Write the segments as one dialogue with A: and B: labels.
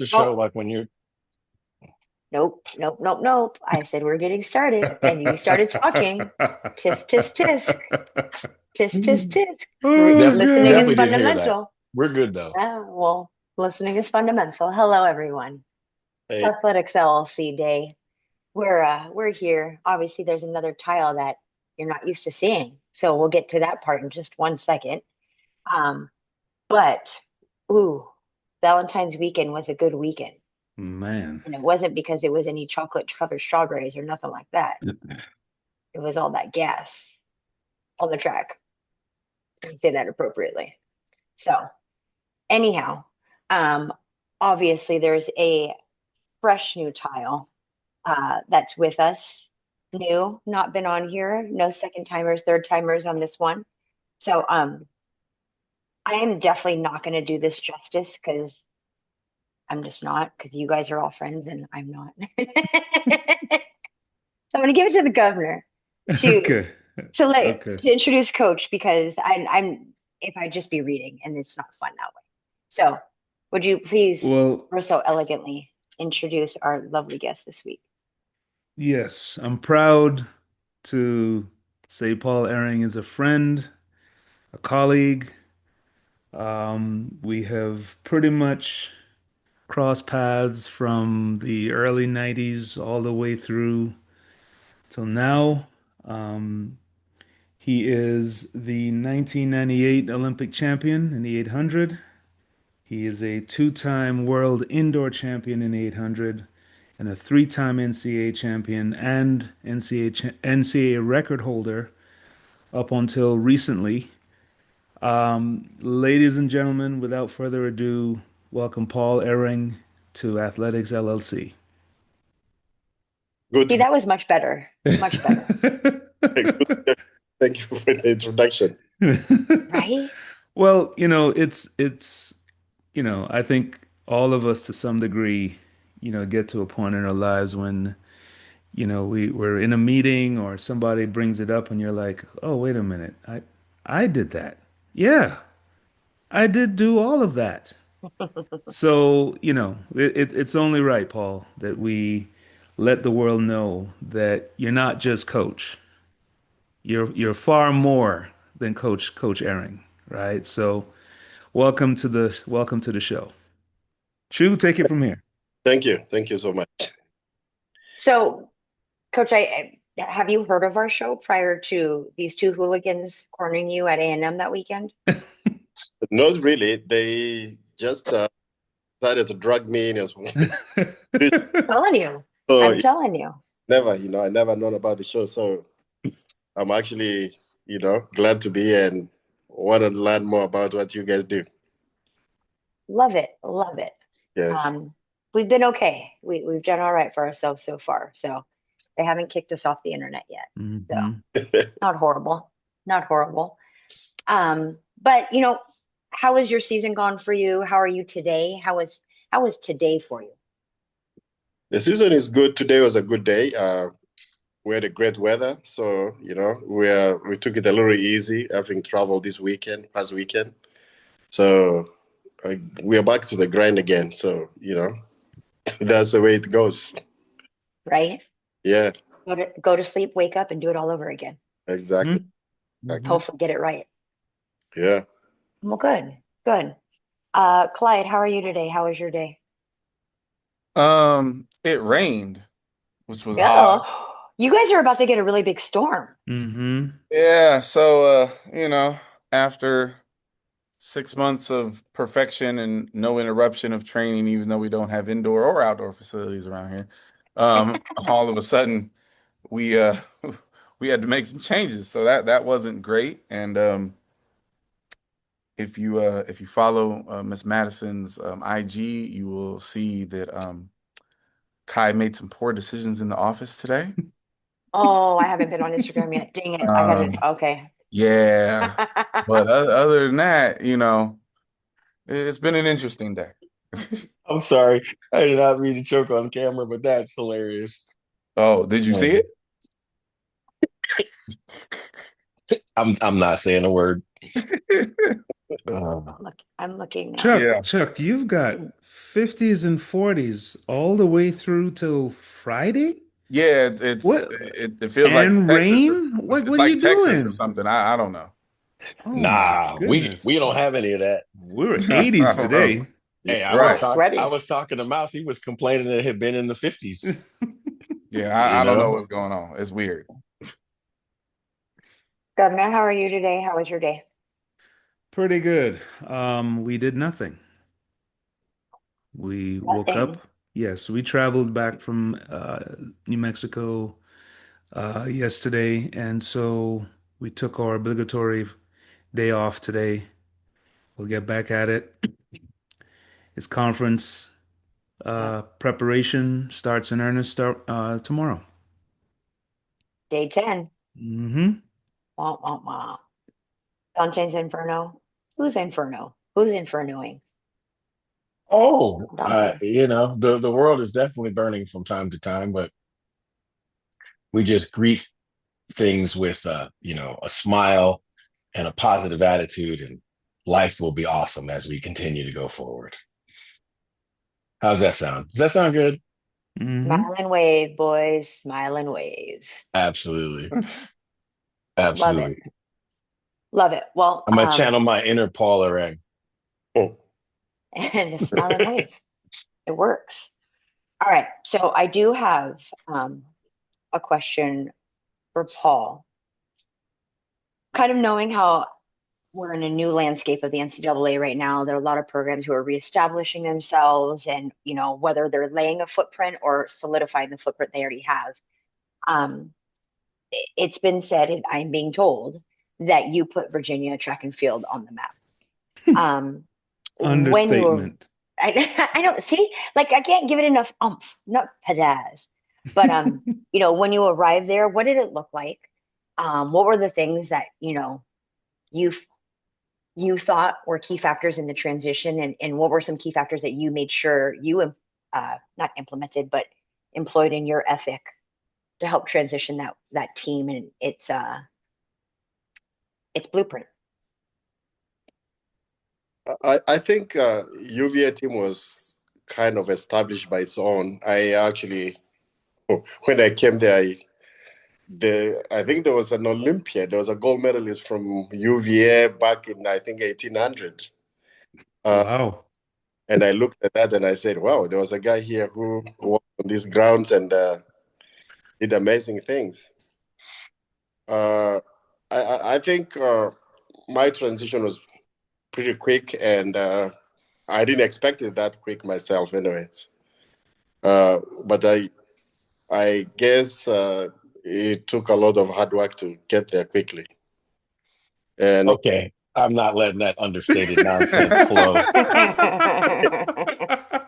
A: the show
B: Oh,
A: like when you're
B: nope, nope, nope, nope. I said we're getting started, and you started talking. Tisk, tisk, tisk. Tisk, tisk, tisk.
A: def
B: Listening is
A: definitely didn't hear that.
B: fundamental.
A: We're good though.
B: Well, listening is fundamental. Hello, everyone. It's
A: Hey,
B: Athletics LLC Day. We're here. Obviously, there's another tile that you're not used to seeing, so we'll get to that part in just one second. Um, but ooh, Valentine's weekend was a good weekend.
C: Man.
B: And it wasn't because it was any chocolate covered strawberries or nothing like that. It was all that gas on the track. I say that appropriately. So, anyhow, um, obviously there's a fresh new tile that's with us. New, not been on here. No second timers, third timers on this one. So, I am definitely not going to do this justice because I'm just not, because you guys are all friends and I'm not. So I'm going to give it to the governor to
C: Okay. Okay.
B: to introduce Coach because I'm if I just be reading and it's not fun that way. So would you please
C: Well,
B: so elegantly introduce our lovely guest this week?
C: yes, I'm proud to say Paul Ereng is a friend, a colleague. We have pretty much crossed paths from the early 90s all the way through till now. Um, he is the 1998 Olympic champion in the 800. He is a two-time world indoor champion in the 800 and a three-time NCAA champion and NCAA record holder up until recently. Ladies and gentlemen, without further ado, welcome Paul Ereng to Athletics LLC.
A: good
B: See,
A: to
B: that was much better. Much better.
A: be good. Thank you for the introduction.
B: Right?
C: Well, I think all of us to some degree, get to a point in our lives when, we're in a meeting or somebody brings it up and you're like, "Oh, wait a minute. I did that. Yeah, I did do all of that." So, it's only right, Paul, that we let the world know that you're not just coach. You're far more than Coach Erring, right? So, welcome to the show. Chu, take it from here.
A: Thank you. Thank you so much.
B: So, Coach, I have you heard of our show prior to these two hooligans cornering you at A&M that weekend?
A: Not really. They just decided to drag me in as well.
B: Telling you.
A: So
B: I'm telling you.
A: never, I never known about the show. So I'm actually, glad to be here and want to learn more about what you guys do.
B: Love it. Love it.
A: Yes.
B: Um, we've been okay. We've done all right for ourselves so far. So they haven't kicked us off the internet yet. So
C: Hmm.
B: not horrible. Not horrible. But how has your season gone for you? How are you today? How was today for you?
A: The season is good. Today was a good day. We had a great weather, so we took it a little easy, having traveled this past weekend. So we are back to the grind again. So that's the way it goes.
B: Right?
A: Yeah,
B: Go to sleep, wake up, and do it all over again.
A: exactly. Exactly.
B: Hopefully get it right.
A: Yeah.
B: Well, good. Good. Clyde, how are you today? How was your day?
D: It rained, which was odd.
B: Oh, you guys are about to get a really big storm.
C: Hmm.
D: Yeah, so after 6 months of perfection and no interruption of training, even though we don't have indoor or outdoor facilities around here, all of a sudden we we had to make some changes. So that wasn't great. And if you follow Miss Madison's IG, you will see that Kai made some poor decisions in the office today.
B: Oh, I haven't been on Instagram yet. Dang it. I got it.
D: Um,
B: Okay.
D: Yeah, but other than that, it's been an interesting day.
A: I'm sorry. I did not mean to choke on camera, but that's hilarious.
D: Oh, did you see it?
A: I'm not saying a word. Uh,
B: I'm looking now.
D: Yeah.
C: Chuck, you've got 50s and 40s all the way through till Friday?
D: Yeah,
C: What?
D: it feels like
C: And
D: Texas.
C: rain?
D: It's
C: What are
D: like
C: you
D: Texas or
C: doing?
D: something. I don't know.
C: Oh my
A: nah, we
C: goodness.
A: don't have any of that.
C: We're
D: I
C: 80s
D: don't know.
C: today.
A: Hey,
B: We're
D: Right.
A: I
B: sweaty.
A: was talking to Mouse. He was complaining that it had been in the 50s.
D: Yeah,
A: You
D: I don't know
A: know.
D: what's going on. It's weird.
B: Governor, how are you today? How was your day?
C: Pretty good. We did nothing. We woke up.
B: Nothing.
C: Yes, we traveled back from New Mexico yesterday, and so we took our obligatory day off today. We'll get back at it. It's conference
B: Yep.
C: preparation starts in earnest tomorrow.
B: Day 10.
C: Hmm.
B: Wah, wah, wah. Dante's Inferno. Who's Inferno? Who's Infernoing?
A: Oh,
B: Dante.
A: the world is definitely burning from time to time, but we just greet things with a smile and a positive attitude, and life will be awesome as we continue to go forward. How's that sound? Does that sound good?
C: Hmm.
B: Smile and wave, boys. Smile and wave.
A: Absolutely.
B: Love it.
A: Absolutely.
B: Love it. Well,
A: I'm gonna channel my inner Paul Ereng. Oh.
B: and smile and wave. It works. All right. So I do have a question for Paul. Kind of knowing how we're in a new landscape of the NCAA right now, there are a lot of programs who are reestablishing themselves and, whether they're laying a footprint or solidifying the footprint they already have. Um, it's been said, and I'm being told, that you put Virginia track and field on the map. When you were,
C: Understatement.
B: I don't see, like, I can't give it enough umph, not pizzazz. But when you arrived there, what did it look like? What were the things that you you thought were key factors in the transition, and what were some key factors that you made sure you not implemented but employed in your ethic to help transition that team and its blueprint?
A: I think UVA team was kind of established by its own. I actually, when I came there, I think there was an Olympiad. There was a gold medalist from UVA back in, I think, 1800.
C: Wow.
A: And I looked at that and I said, wow, there was a guy here who walked on these grounds and did amazing things. Uh, I think my transition was pretty quick, and I didn't expect it that quick myself, anyways. But I guess it took a lot of hard work to get there quickly. And okay, I'm not letting that understated nonsense flow.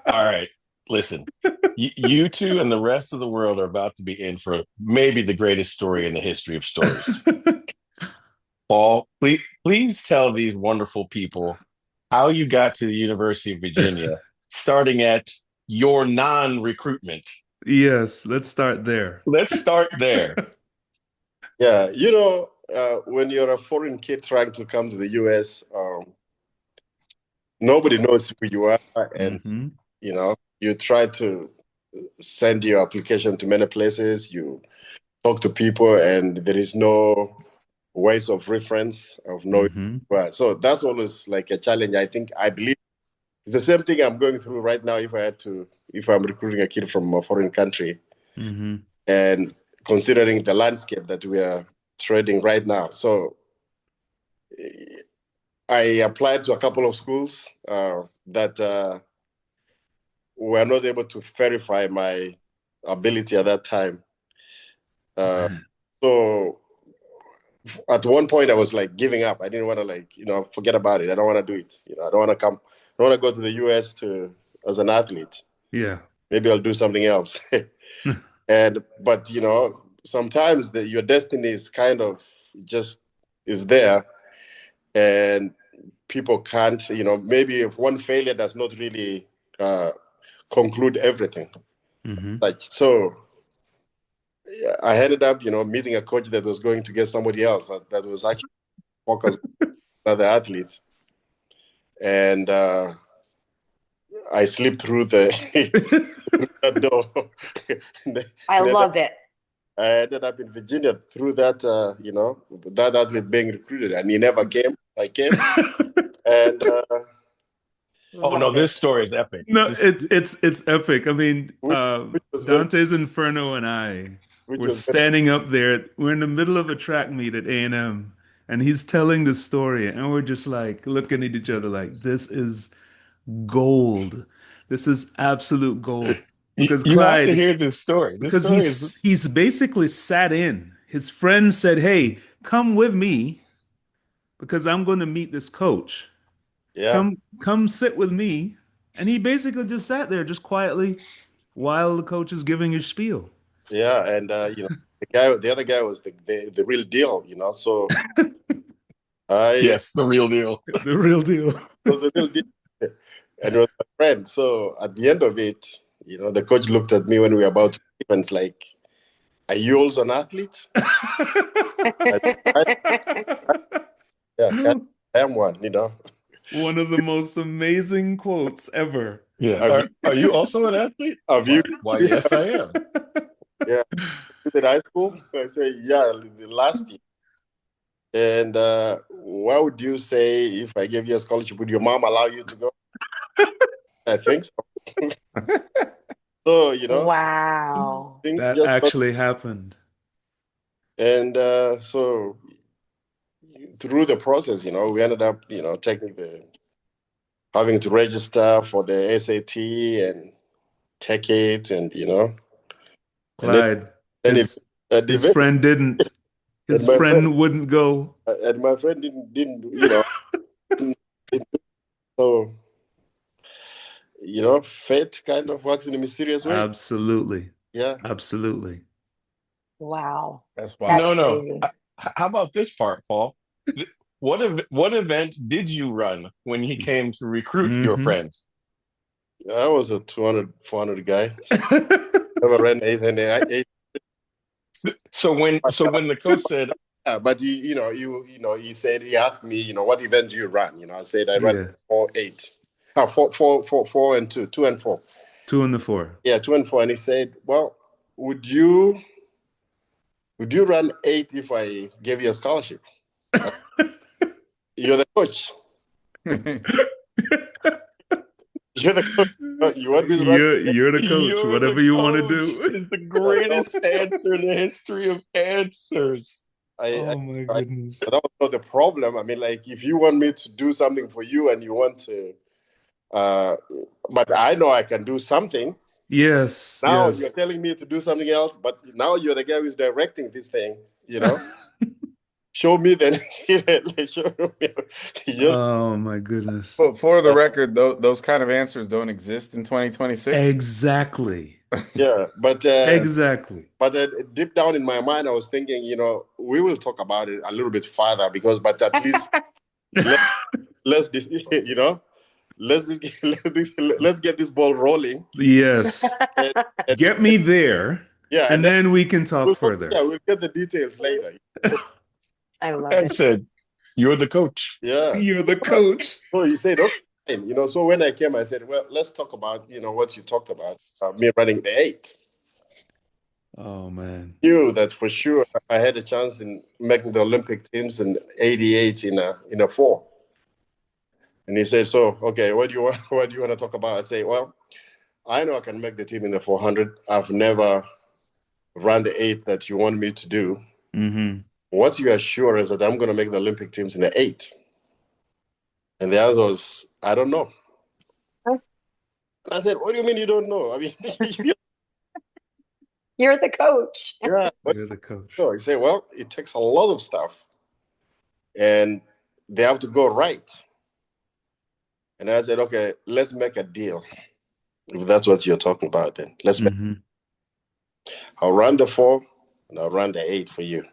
A: All right, listen, you two and the rest of the world are about to be in for maybe the greatest story in the history of stories. Paul, please tell these wonderful people how you got to the University of Virginia, starting at your non-recruitment.
C: Yes, let's start there.
A: Let's start there. Yeah, when you're a foreign kid trying to come to the US, nobody knows who you are, and
C: Hmm.
A: you try to send your application to many places. You talk to people, and there is no ways of reference of knowing.
C: Hmm.
A: Right. So that's always like a challenge. I believe it's the same thing I'm going through right now. If I'm recruiting a kid from a foreign country,
C: Hmm.
A: and considering the landscape that we are trading right now, so I applied to a couple of schools that were not able to verify my ability at that time. So at one point I was like giving up. I didn't want to forget about it. I don't want to do it. I don't want to come. I don't want to go to the US as an athlete.
C: Yeah.
A: Maybe I'll do something else. But sometimes your destiny is kind of just is there, and people can't. Maybe if one failure does not really conclude everything.
C: Hmm.
A: Like so, yeah, I ended up, meeting a coach that was going to get somebody else that was actually focused on other athletes. and I slipped through that door.
B: I love it.
A: I ended up in Virginia through that, that athlete being recruited, and he never came. I came, and
E: Oh no,
B: Love
E: this
B: it.
E: story is epic.
C: No,
E: Just
C: it's epic. I mean,
A: which was very,
C: Dante's Inferno and I
A: which
C: were
A: was very,
C: standing up there. We're in the middle of a track meet at A&M, and he's telling the story, and we're just like looking at each other like, this is gold. This is absolute gold. Because
E: you have to
C: Clyde,
E: hear this story. This
C: because
E: story is
C: he's basically sat in. His friend said, "Hey, come with me because I'm going to meet this coach.
A: yeah,
C: Come sit with me." And he basically just sat there just quietly while the coach is giving his spiel.
A: yeah, and the other guy was the real deal, So I
E: yes, the real deal.
C: The real deal.
A: was the real deal, and it was my friend. So at the end of it, the coach looked at me when we were about to leave, and it's like, "Are you also an athlete?" I, I, yeah, I am one.
C: One of the most amazing quotes ever.
E: Yeah.
A: Have you,
E: Are you also an athlete?
A: have you,
E: Why, yes, I am.
A: yeah, in high school? I say, yeah, the last year. And what would you say if I gave you a scholarship? Would your mom allow you to go? I think so. So,
B: Wow.
A: things
C: That
A: just got,
C: actually happened.
A: and so through the process, we ended up, taking having to register for the SAT and take it, and
C: Clyde,
A: then it, and
C: his
A: eventually,
C: friend didn't.
A: and
C: His
A: my friend,
C: friend wouldn't go.
A: and my friend didn't, didn't, so, fate kind of works in a mysterious way.
C: Absolutely.
A: Yeah.
C: Absolutely.
B: Wow.
D: That's
B: That's
D: wild.
E: No.
B: crazy.
E: How about this part, Paul? What event did you run when he came to recruit your
C: Hmm.
E: friends?
A: I was a 200, 400 guy. Never ran 800.
E: So when the coach said,
A: But he said, he asked me, what event do you run? I said I run
C: Yeah.
A: 4-8. 4 and 2, 2 and 4.
C: 2 and 4.
A: Yeah, 2 and 4. And he said, well, would you run 8 if I gave you a scholarship? You're the coach. You're the coach. You want me to run?
C: You're the coach.
E: "You're the
C: Whatever you want to
E: coach"
C: do.
E: is the greatest answer in the history of answers.
A: I,
C: Oh my
A: I,
C: goodness.
A: that was not the problem. I mean, like, if you want me to do something for you and you want to, uh, but I know I can do something.
C: Yes,
A: Now you're
C: yes.
A: telling me to do something else, but now you're the guy who's directing this thing. Show me then. Show me. Just,
C: Oh my goodness.
D: For the record, those kind of answers don't exist in 2026.
C: Exactly.
A: yeah,
C: Exactly.
A: but deep down in my mind, I was thinking, we will talk about it a little bit further but at least let's this, let's let's get this ball rolling.
C: Yes.
A: And, and
C: Get me there,
A: yeah,
C: and
A: and then
C: then we can talk further.
A: we'll get the details later.
B: I love
E: And
B: it.
E: said, "You're the coach."
A: Yeah.
C: You're the coach.
A: So he said, okay, fine. So when I came, I said, well, let's talk about, what you talked about, me running the 8.
C: Oh man.
A: Knew that for sure I had a chance in making the Olympic teams in '88 in a 4. And he said, so, okay, what do you want? What do you want to talk about? I say, well, I know I can make the team in the 400. I've never run the 8 that you want me to do.
C: Mm-hmm.
A: What's your assurance that I'm going to make the Olympic teams in the 8? And the answer was, I don't know. And I said, what do you mean you don't know? I mean,
B: You're the coach.
A: yeah.
C: You're the coach.
A: So I say, well, it takes a lot of stuff, and they have to go right. And I said, okay, let's make a deal. If that's what you're talking about, then let's make.
C: Mm-hmm.
A: I'll run the 4 and I'll run the 8 for you.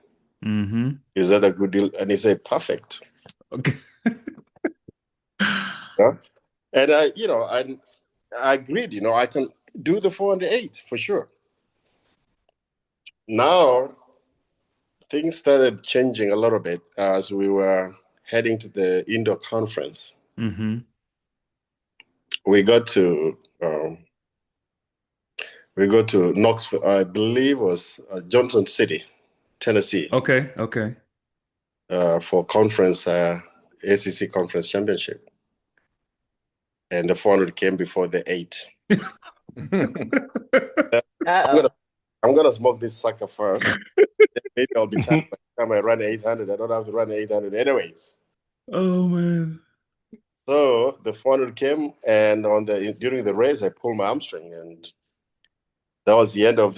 C: Mm-hmm.
A: Is that a good deal? And he said, perfect.
C: Okay.
A: Yeah. And I agreed. I can do the 4 and the 8 for sure. Now things started changing a little bit as we were heading to the indoor conference.
C: Mm-hmm.
A: we got to Knoxville, I believe it was Johnson City, Tennessee,
C: Okay. Okay.
A: for conference ACC conference championship, and the 400 came before the 8.
B: Uh-oh.
A: I'm gonna smoke this sucker first. Maybe I'll be tired by the time I run 800. I don't have to run 800 anyways.
C: Oh man.
A: So the 400 came, and during the race, I pulled my hamstring, and that was the end of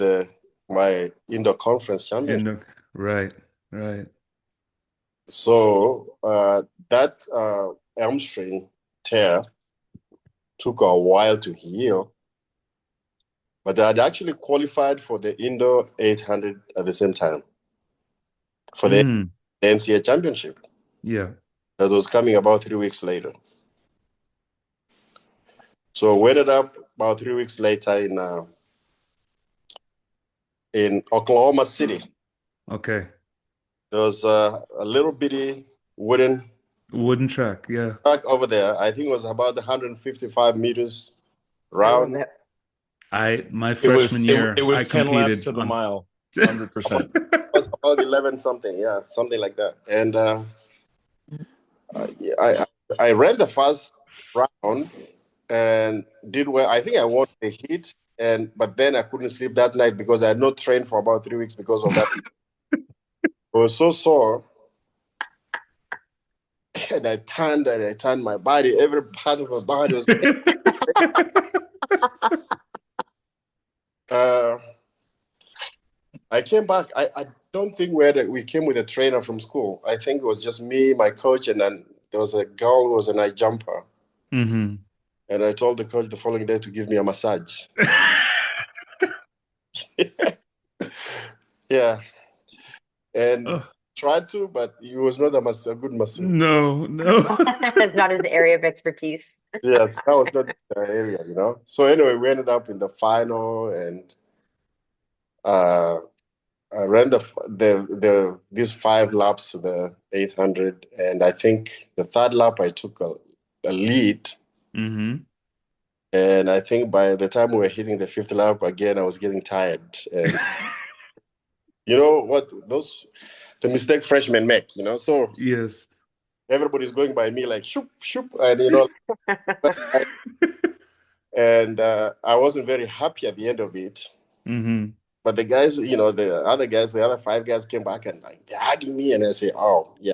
A: my indoor conference championship.
C: Right. Right.
A: So that hamstring tear took a while to heal, but I'd actually qualified for the indoor 800 at the same time for the NCAA championship.
C: Yeah.
A: That was coming about 3 weeks later. So we ended up about 3 weeks later in Oklahoma City.
C: Okay.
A: There was a little bitty wooden
C: track. Yeah.
A: track over there. I think it was about 155 meters
B: I love
A: round.
B: it.
C: My freshman year,
E: it was
C: I
E: 10 laps
C: competed
E: to the
C: on
E: mile, 100%.
A: It was about 11 something, yeah, something like that. And I ran the first round and did well. I think I won the heat, but then I couldn't sleep that night because I had not trained for about 3 weeks because of that. I was so sore, and I turned my body. Every part of my body was. I came back. I don't think we came with a trainer from school. I think it was just me, my coach, and then there was a girl who was a night jumper.
C: Mm-hmm.
A: And I told the coach the following day to give me a massage. Yeah. And tried to, but he was not a good masseur.
C: No.
B: It's not his area of expertise.
A: Yes, that was not the area, you know. So anyway, we ended up in the final, and I ran these 5 laps to the 800, and I think the third lap I took a lead.
C: Mm-hmm.
A: And I think by the time we were hitting the 5th lap again, I was getting tired. And you know what? The mistake freshmen make, you know. So
C: yes,
A: everybody's going by me like shoop shoop, and you know, and I wasn't very happy at the end of it.
C: Mm-hmm.
A: But the guys, you know, the other 5 guys came back and like they're hugging me, and I say, oh yeah,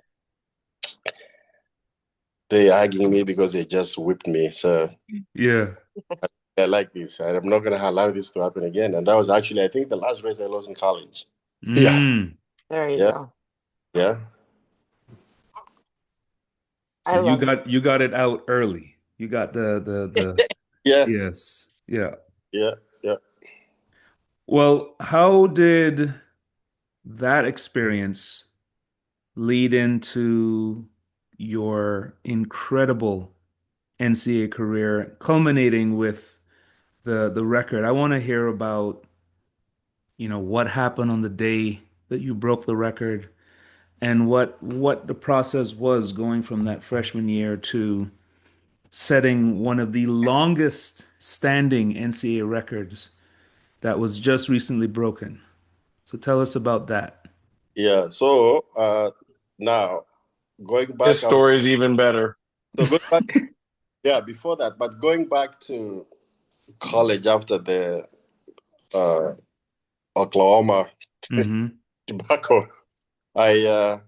A: they're hugging me because they just whipped me. So
C: yeah,
A: I like this. I'm not gonna allow this to happen again. And that was actually, I think, the last race I lost in college.
E: Yeah.
B: There you go.
A: Yeah.
C: So you got it out early. You got the
A: yeah.
C: Yes. Yeah.
A: Yeah. Yeah.
C: Well, how did that experience lead into your incredible NCAA career, culminating with the record? I want to hear about, what happened on the day that you broke the record and what the process was going from that freshman year to setting one of the longest standing NCAA records that was just recently broken. So tell us about that.
A: Yeah. So now going back,
E: His story is even better.
A: So going back, yeah, before that, but going back to college after the Oklahoma tobacco, I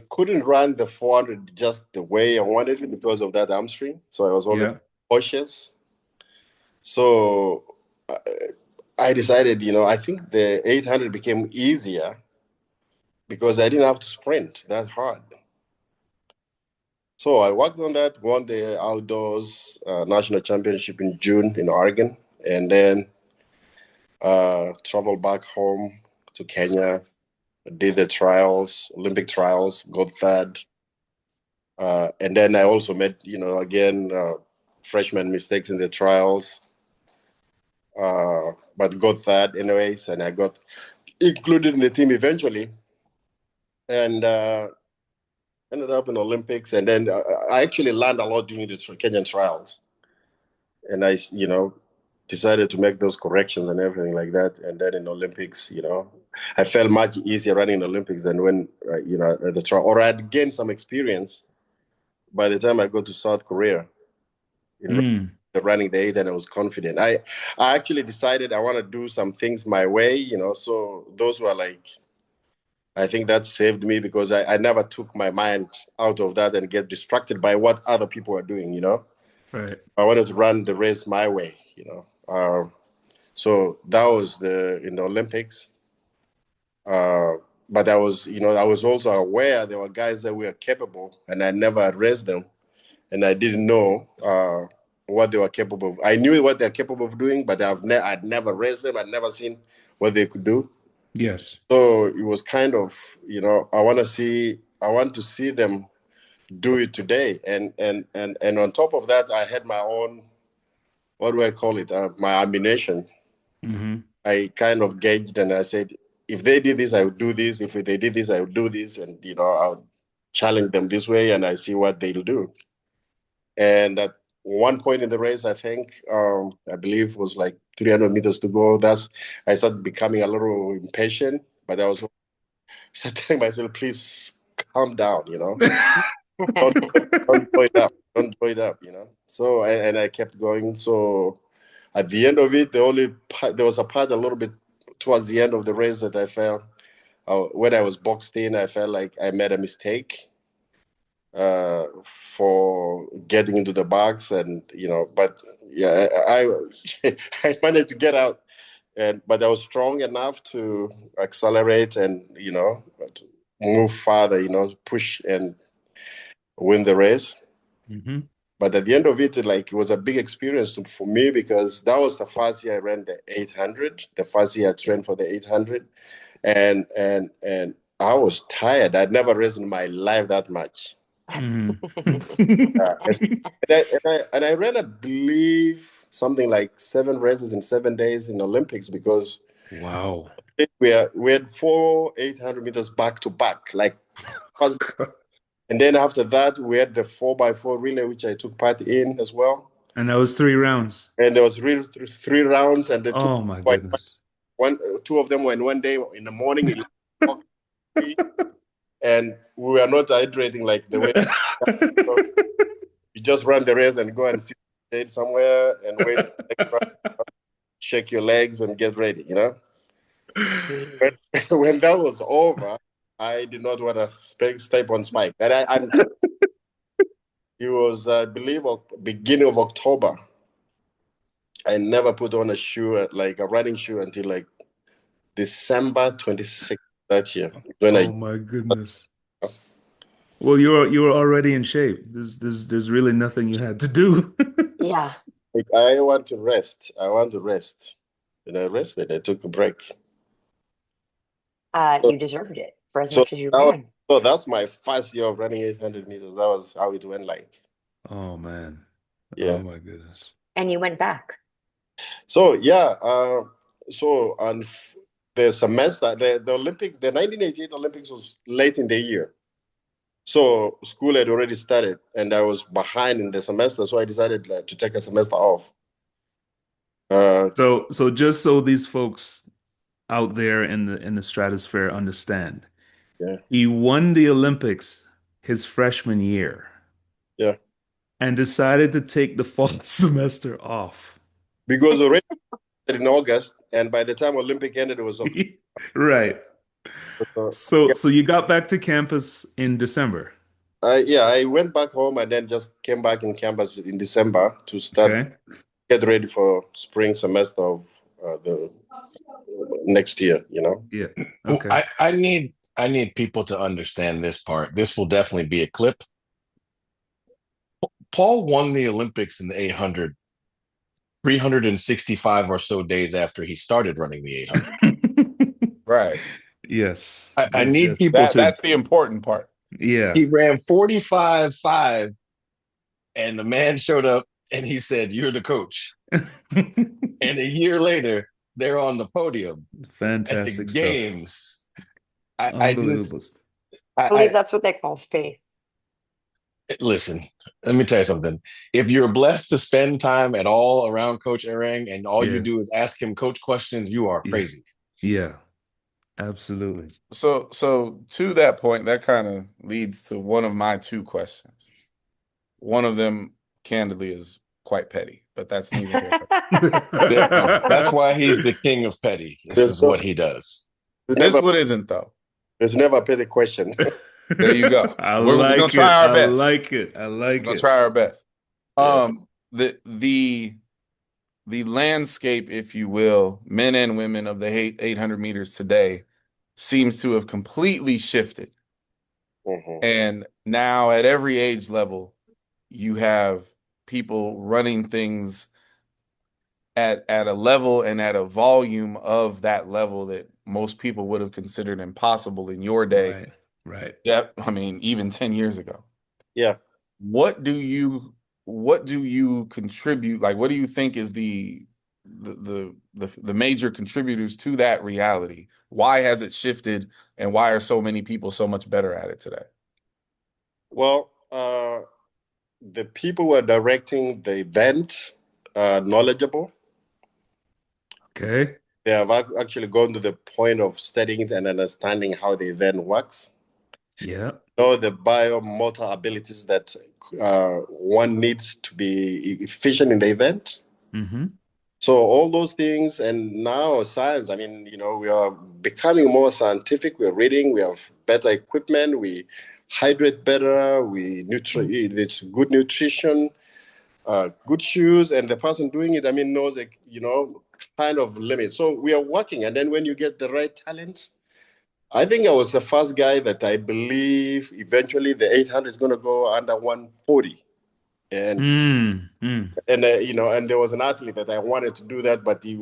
A: couldn't run the 400 just the way I wanted it because of that hamstring. So I was always cautious. So I decided, I think the 800 became easier because I didn't have to sprint that hard. So I worked on that, won the outdoors national championship in June in Oregon, and then traveled back home to Kenya, did the trials, Olympic trials, got third. And then I also made, again, freshman mistakes in the trials, but got third anyways, and I got included in the team eventually. And ended up in Olympics, and then I actually learned a lot during the Kenyan trials, and I, decided to make those corrections and everything like that. And then in Olympics, I felt much easier running in Olympics than when, at the trial, or I'd gained some experience by the time I go to South Korea in running the 8, and I was confident. I actually decided I want to do some things my way, so those were like, I think that saved me because I never took my mind out of that and get distracted by what other people are doing,
C: Right.
A: I wanted to run the race my way, so that was in the Olympics. But I was, I was also aware there were guys that were capable, and I never raced them, and I didn't know what they were capable of. I knew what they're capable of doing, but I'd never raced them. I'd never seen what they could do.
C: Yes.
A: So it was kind of, I want to see them do it today, and on top of that, I had my own, what do I call it? My ammunition.
C: Mm-hmm.
A: I kind of gauged, and I said, if they did this, I would do this. If they did this, I would do this, and I would challenge them this way, and I see what they'll do. And at one point in the race, I think, I believe it was like 300 meters to go. I started becoming a little impatient, but I was telling myself, please calm down, don't blow it up, So, and I kept going. So at the end of it, there was a part a little bit towards the end of the race that I felt, when I was boxed in, I felt like I made a mistake for getting into the box, and but yeah, I managed to get out, but I was strong enough to accelerate and to move farther, push and win the race.
C: Mm-hmm.
A: But at the end of it, it was a big experience for me because that was the first year I ran the 800, the first year I trained for the 800, and I was tired. I'd never raced in my life that much.
C: Mm-hmm.
A: And I ran, I believe, something like 7 races in 7 days in Olympics because
C: Wow.
A: we had 4 800 meters back to back, and then after that we had the 4x4 relay, which I took part in as well.
C: And that was 3 rounds.
A: And there was really 3 rounds, and
C: Oh my goodness.
A: 2 of them were in one day in the morning, and we were not hydrating like the way. So you just run the race and go and sit somewhere and wait, shake your legs and get ready, When that was over, I did not want to step on spike. And it was, I believe, beginning of October. I never put on a shoe, like a running shoe, until like December 26th that year.
C: Oh my goodness. Well, you were already in shape. There's really nothing you had to do.
B: Yeah.
A: I want to rest. And I rested. I took a break.
B: You deserved it for as much as you ran.
A: So that's my first year of running 800 meters. That was how it went like.
C: Oh man.
A: Yeah.
C: Oh my goodness.
B: And you went back.
A: So yeah. So on the semester, the Olympics, the 1988 Olympics was late in the year. So school had already started, and I was behind in the semester. So I decided to take a semester off.
C: So just so these folks out there in the stratosphere understand,
A: yeah,
C: he won the Olympics his freshman year.
A: Yeah.
C: And decided to take the fall semester off.
A: Because already in August, and by the time Olympic ended, it was October.
C: Right. So you got back to campus in December.
A: I went back home and then just came back in campus in December to start get ready for spring semester of the next year.
C: Yeah. Okay.
E: I need people to understand this part. This will definitely be a clip. Paul won the Olympics in the 800 365 or so days after he started running the 800.
D: Right.
C: Yes.
E: I need people to.
D: That's the important part.
C: Yeah.
E: He ran 45.5, and the man showed up and he said, "You're the coach." And a year later, they're on the podium.
C: Fantastic
E: at the
C: stuff.
E: games.
C: Unbelievable.
B: I believe that's what they call faith.
E: Listen, let me tell you something. If you're blessed to spend time at all around Coach Ereng and all you
C: Yes.
E: do is ask him coach questions, you are
C: Yeah.
E: crazy.
C: Yeah. Absolutely.
D: So to that point, that kind of leads to one of my two questions. One of them, candidly, is quite petty, but that's neither here nor
E: There you go. That's why he's the king of petty. This
A: There's
E: is
A: no,
E: what he does.
A: there's
D: there. This
A: never
D: one isn't though.
A: there's never a petty question.
D: There you go.
C: I
D: We're gonna
C: like
D: try
C: it.
D: our
C: I
D: best.
C: like it. I
D: We're
C: like
D: gonna
C: it.
D: try our best.
A: Yeah.
D: The landscape, if you will, men and women of the 800 meters today seems to have completely shifted.
A: Mhm.
D: And now at every age level, you have people running things at a level and at a volume of that level that most people would have considered impossible in your day.
C: Right. Right.
D: Yeah, I mean, even 10 years ago.
A: Yeah.
D: What do you contribute? Like, what do you think is the major contributors to that reality? Why has it shifted, and why are so many people so much better at it today?
A: Well, the people who are directing the event are knowledgeable.
C: Okay.
A: They have actually gone to the point of studying it and understanding how the event works.
C: Yeah.
A: Know the biomotor abilities that one needs to be efficient in the event.
C: Mm-hmm.
A: So all those things, and now science. I mean, we are becoming more scientific. We're reading. We have better equipment. We hydrate better. It's good nutrition, good shoes, and the person doing it, I mean, knows kind of limit. So we are working, and then when you get the right talent, I think I was the first guy that I believe eventually the 800 is going to go under 140, and
C: Mm. Mm.
A: and there was an athlete that I wanted to do that, but he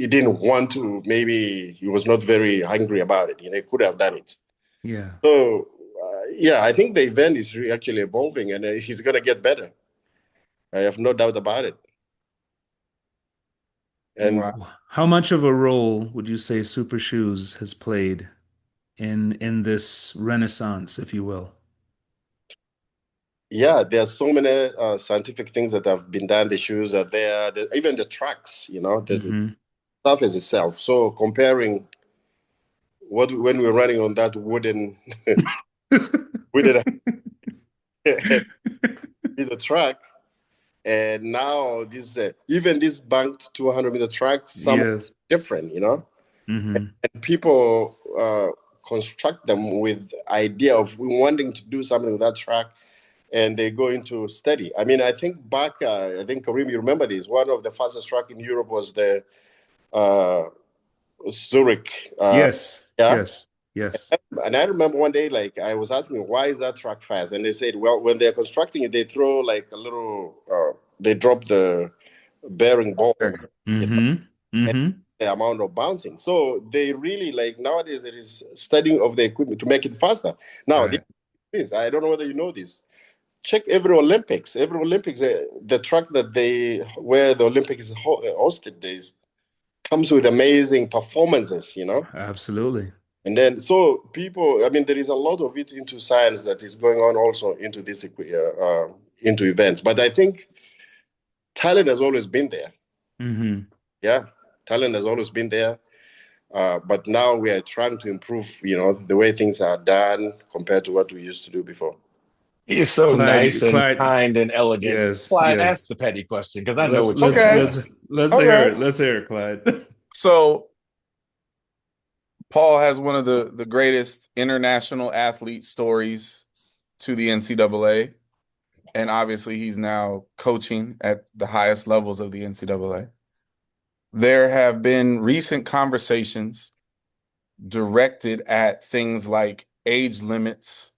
A: didn't want to. Maybe he was not very hungry about it. He could have done it.
C: Yeah.
A: So yeah, I think the event is actually evolving, and he's going to get better. I have no doubt about it. And
D: Wow.
C: How much of a role would you say Super Shoes has played in this renaissance, if you will?
A: yeah, there are so many scientific things that have been done. The shoes are there, even the tracks, the
C: Mm-hmm.
A: surface itself. So comparing when we're running on that wooden the track, and now this even this banked 200-meter track, some
C: Yes.
A: different.
C: Mm-hmm.
A: And people construct them with idea of wanting to do something with that track, and they go into study. I mean, I think back, I think Kareem, you remember this. One of the fastest track in Europe was the uh, Zurich.
C: Yes.
A: Yeah.
C: Yes. Yes.
A: And I remember one day, like, I was asking, why is that track fast? And they said, well, when they're constructing it, they throw like a little, they drop the bearing ball,
C: Mm-hmm.
A: and
C: Mm-hmm.
A: the amount of bouncing. So they really, like, nowadays it is studying of the equipment to make it faster. Now,
C: Right.
A: this, I don't know whether you know this. Check every Olympics, the track where the Olympics is hosted is comes with amazing performances.
C: Absolutely.
A: And then, so people, I mean, there is a lot of it into science that is going on also into into events. But I think talent has always been there.
C: Mm-hmm.
A: Yeah, talent has always been there. But now we are trying to improve, the way things are done compared to what we used to do before.
E: He's so nice and
C: Clyde,
E: kind and elegant.
C: yes,
E: Clyde, ask
C: yes.
E: the petty question because I know
C: Let's
E: what you're
C: let's
E: going to
D: Okay.
C: let's
E: ask.
C: let's hear
D: Okay.
C: it. Let's hear it, Clyde.
D: So Paul has one of the greatest international athlete stories to the NCAA. And obviously he's now coaching at the highest levels of the NCAA. There have been recent conversations directed at things like age limits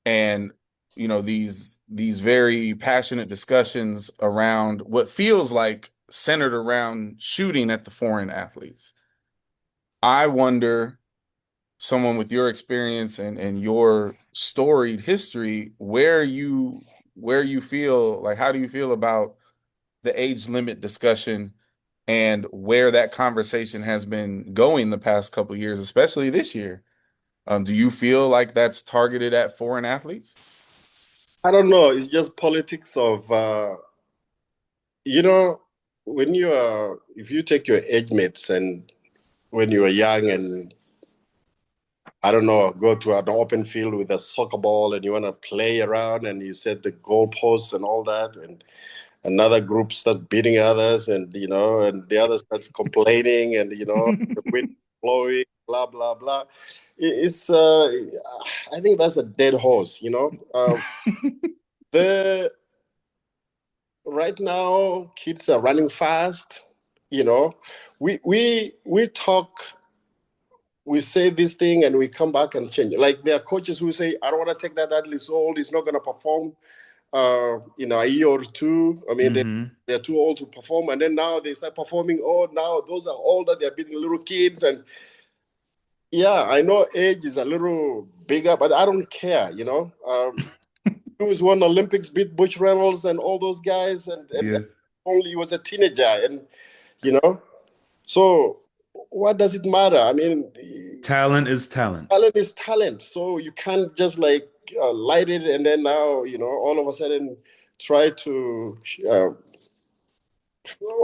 D: and these very passionate discussions around what feels like centered around shooting at the foreign athletes. I wonder, someone with your experience and your storied history, where you feel like, how do you feel about the age limit discussion and where that conversation has been going the past couple of years, especially this year? Do you feel like that's targeted at foreign athletes?
A: I don't know. It's just politics of, you know, when you are, if you take your age mates and when you are young and I don't know, go to an open field with a soccer ball and you want to play around and you set the goalposts and all that, and another group starts beating others, and and the other starts complaining, and the wind blowing, blah blah blah. It's I think that's a dead horse. The right now kids are running fast. We talk, we say this thing and we come back and change. Like there are coaches who say, I don't want to take that athlete so old, he's not going to perform a year or two. I mean, they're too old to perform. And then now they start performing. Oh, now those are older, they're beating little kids. And yeah, I know age is a little bigger, but I don't care, He was won Olympics, beat Butch Reynolds and all those guys. And only he was a teenager. And, so what does it matter? I mean,
C: talent is talent.
A: Talent is talent. So you can't just light it and then now, all of a sudden try to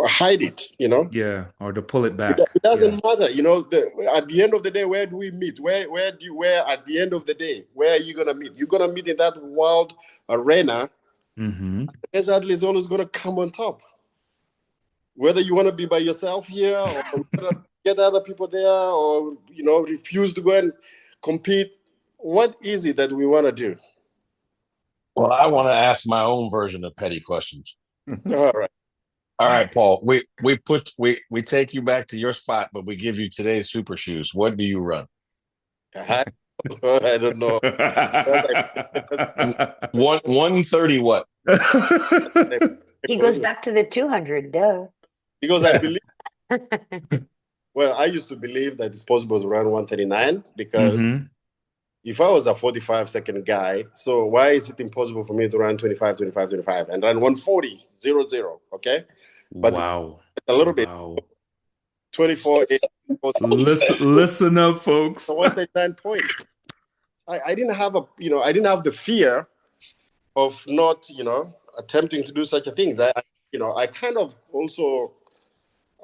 A: hide it,
C: Yeah, or to pull it back.
A: It doesn't matter, at the end of the day, where do we meet? Where at the end of the day, where are you going to meet? You're going to meet in that world arena. As athlete is always going to come on top. Whether you want to be by yourself here or get other people there or, refuse to go and compete. What is it that we want to do?
E: Well, I want to ask my own version of petty questions.
A: All
E: right, Paul. We take you back to your spot, but we give you today's super shoes. What do you run?
A: I don't know.
E: 130 what?
B: He goes back to the 200, duh.
A: Because I believe, well, I used to believe that it's possible to run 139 because if I was a 45-second guy, so why is it impossible for me to run 25, 25, 25 and run 140, 0, okay? But
C: wow.
A: A little bit. 24.
C: Listen up, folks.
A: 139 points. I didn't have I didn't have the fear of not, attempting to do such a things. I kind of also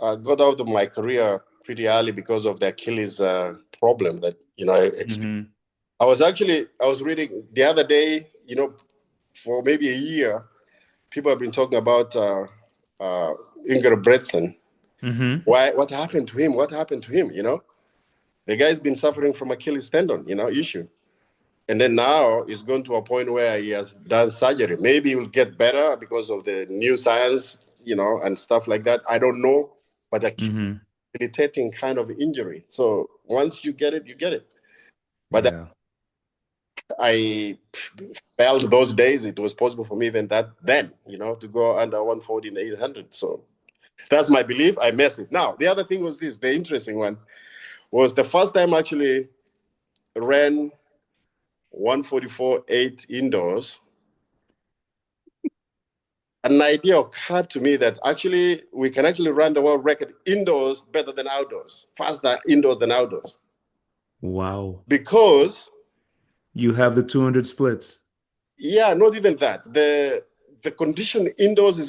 A: got out of my career pretty early because of the Achilles problem that, I was reading the other day, for maybe a year, people have been talking about Ingrid Bretson. What happened to him? What happened to him? The guy's been suffering from Achilles tendon, issue. And then now he's gone to a point where he has done surgery. Maybe he will get better because of the new science, and stuff like that. I don't know. But a debilitating kind of injury. So once you get it, you get it. But I felt those days it was possible for me even then, to go under 140 and 800. So that's my belief. I messed it. Now, the other thing was this. The interesting one was the first time I actually ran 144.8 indoors. An idea occurred to me that actually we can actually run the world record indoors better than outdoors, faster indoors than outdoors.
C: Wow.
A: Because
C: you have the 200 splits.
A: Yeah, not even that. The condition indoors is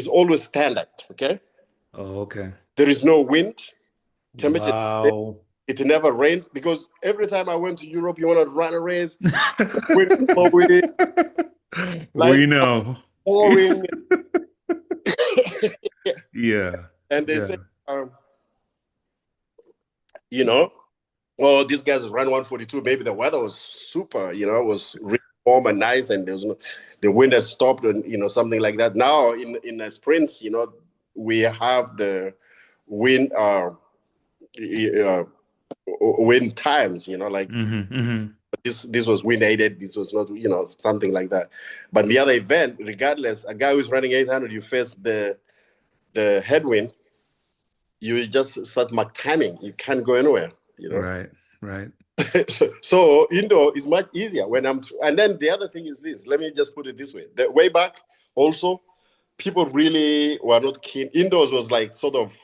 A: always standard, okay?
C: Oh, okay.
A: There is no wind. Temperature.
C: Wow.
A: It never rains because every time I went to Europe, you want to run a race. Wind blowing.
C: We know.
A: Pouring.
C: Yeah.
A: And they say, these guys run 142. Maybe the weather was super, was really warm and nice, and there was the wind has stopped, and something like that. Now in the sprints, we have the wind wind times, this was wind aided, this was not, something like that. But the other event, regardless, a guy who's running 800, you face the headwind, you just start mark timing. You can't go anywhere,
C: Right.
A: So indoor is much easier and then the other thing is this, let me just put it this way. The way back also, people really were not keen. Indoors was like sort of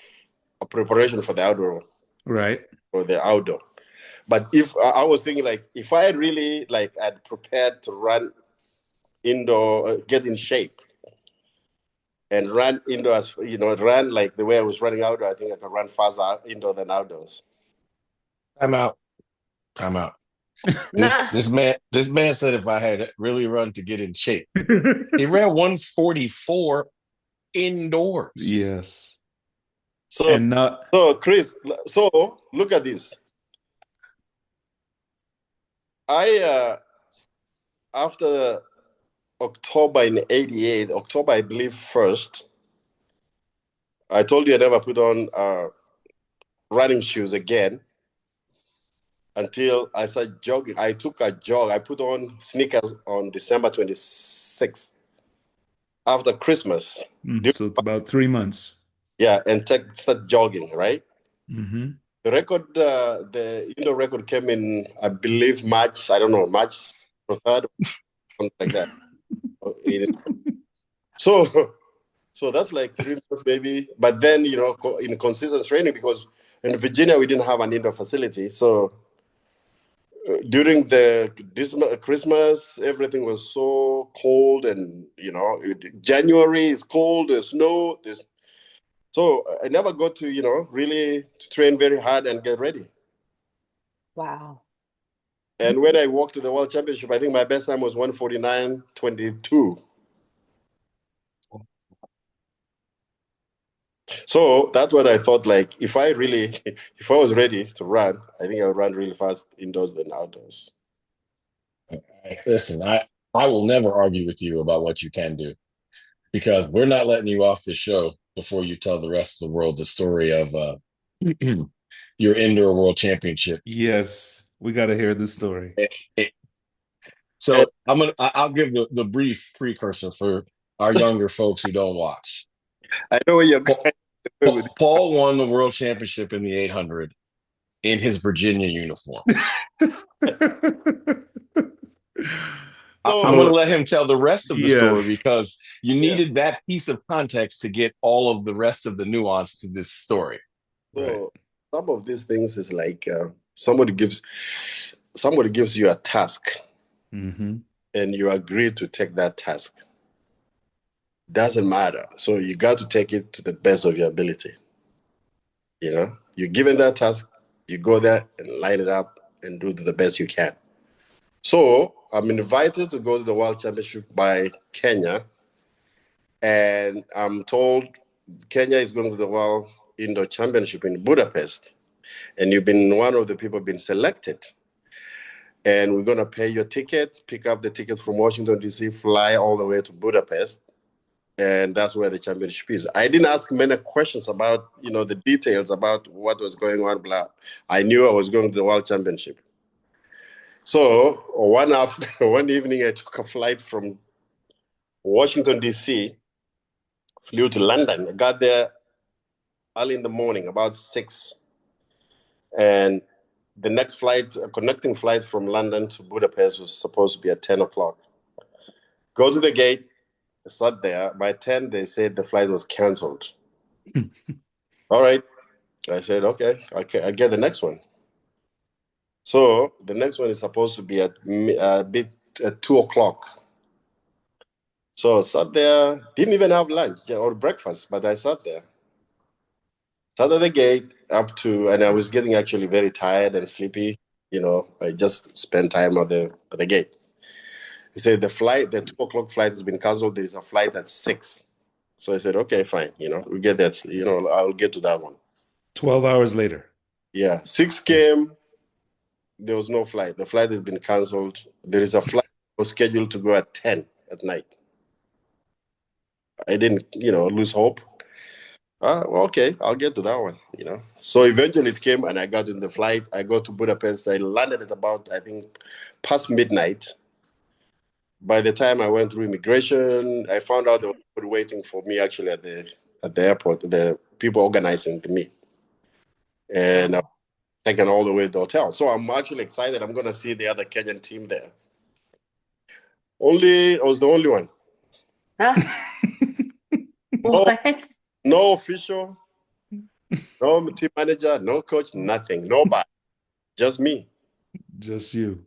A: a preparation for the outdoor.
C: Right.
A: For the outdoor. But if I was thinking, like, if I really like I'd prepared to run indoor, get in shape, and run indoor as run like the way I was running outdoor, I think I could run faster indoor than outdoors.
E: I'm out. I'm out. This man said if I had really run to get in shape, he ran 144 indoors.
C: Yes.
A: So
C: And not
A: so Chris, so look at this. I after October in '88, October I believe 1st, I told you I never put on running shoes again until I started jogging. I took a jog. I put on sneakers on December 26th after Christmas.
C: so it's about 3 months.
A: Yeah, and start jogging, right?
C: Mm-hmm.
A: The record, the indoor record came in, I believe, March. I don't know, March 3rd, something like that. So that's like 3 months maybe. But then, in consistent training, because in Virginia we didn't have an indoor facility. So during this Christmas, everything was so cold, and January is cold. There's snow. So I never got to really to train very hard and get ready.
B: Wow.
A: And when I walked to the World Championship, I think my best time was 149.22. So that's what I thought. Like, if I was ready to run, I think I would run really fast indoors than outdoors.
E: Listen, I will never argue with you about what you can do, because we're not letting you off the show before you tell the rest of the world the story of your indoor world championship.
C: Yes, we got to hear the story.
E: So I'll give the brief precursor for our younger folks who don't watch.
A: I know where you're going.
E: Paul won the world championship in the 800 in his Virginia uniform. I'm going to let him tell the rest of the story, because you needed that piece of context to get all of the rest of the nuance to this story.
A: So some of these things is like somebody gives you a task,
C: mm-hmm.
A: and you agree to take that task. Doesn't matter. So you got to take it to the best of your ability. You're given that task, you go there and line it up and do the best you can. So I'm invited to go to the World Championship by Kenya, and I'm told Kenya is going to the World Indoor Championship in Budapest, and you've been one of the people been selected. And we're going to pay your ticket, pick up the ticket from Washington, D.C., fly all the way to Budapest. And that's where the championship is. I didn't ask many questions about, the details about what was going on, blah. I knew I was going to the World Championship. So one evening, I took a flight from Washington, D.C., flew to London. I got there early in the morning, about 6. And the next flight, a connecting flight from London to Budapest, was supposed to be at 10 o'clock. Go to the gate, I sat there. By 10, they said the flight was canceled. All right. I said, okay, I get the next one. So the next one is supposed to be at 2 o'clock. So I sat there, didn't even have lunch or breakfast, but I sat there. Sat at the gate and I was getting actually very tired and sleepy. I just spent time at the gate. He said the 2 o'clock flight has been canceled. There is a flight at 6. So I said, okay, fine. We get that. I'll get to that one.
C: 12 hours later.
A: Yeah. 6 came. There was no flight. The flight has been canceled. There is a flight that was scheduled to go at 10 at night. I didn't, lose hope. Well, okay, I'll get to that one, So eventually it came, and I got in the flight. I got to Budapest. I landed at about, I think, past midnight. By the time I went through immigration, I found out they were waiting for me actually at the airport, the people organizing the meet. And I was taken all the way to the hotel. So I'm actually excited. I'm going to see the other Kenyan team there. I was the only one.
B: Huh? What?
A: No official, no team manager, no coach, nothing, nobody. just me.
C: Just you.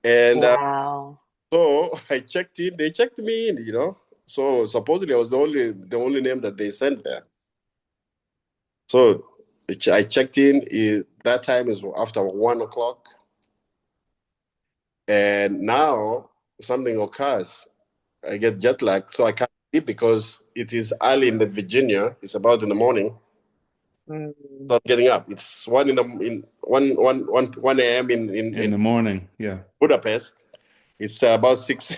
A: And
B: Wow.
A: so I checked in. They checked me in, you know. So supposedly I was the only name that they sent there. So I checked in. That time is after 1 o'clock. And now something occurs. I get jet lag, so I can't sleep because it is early in the Virginia. It's about in the morning.
B: Mm.
A: So I'm getting up. It's 1 a.m.
C: In the morning. Yeah.
A: Budapest. It's about 6.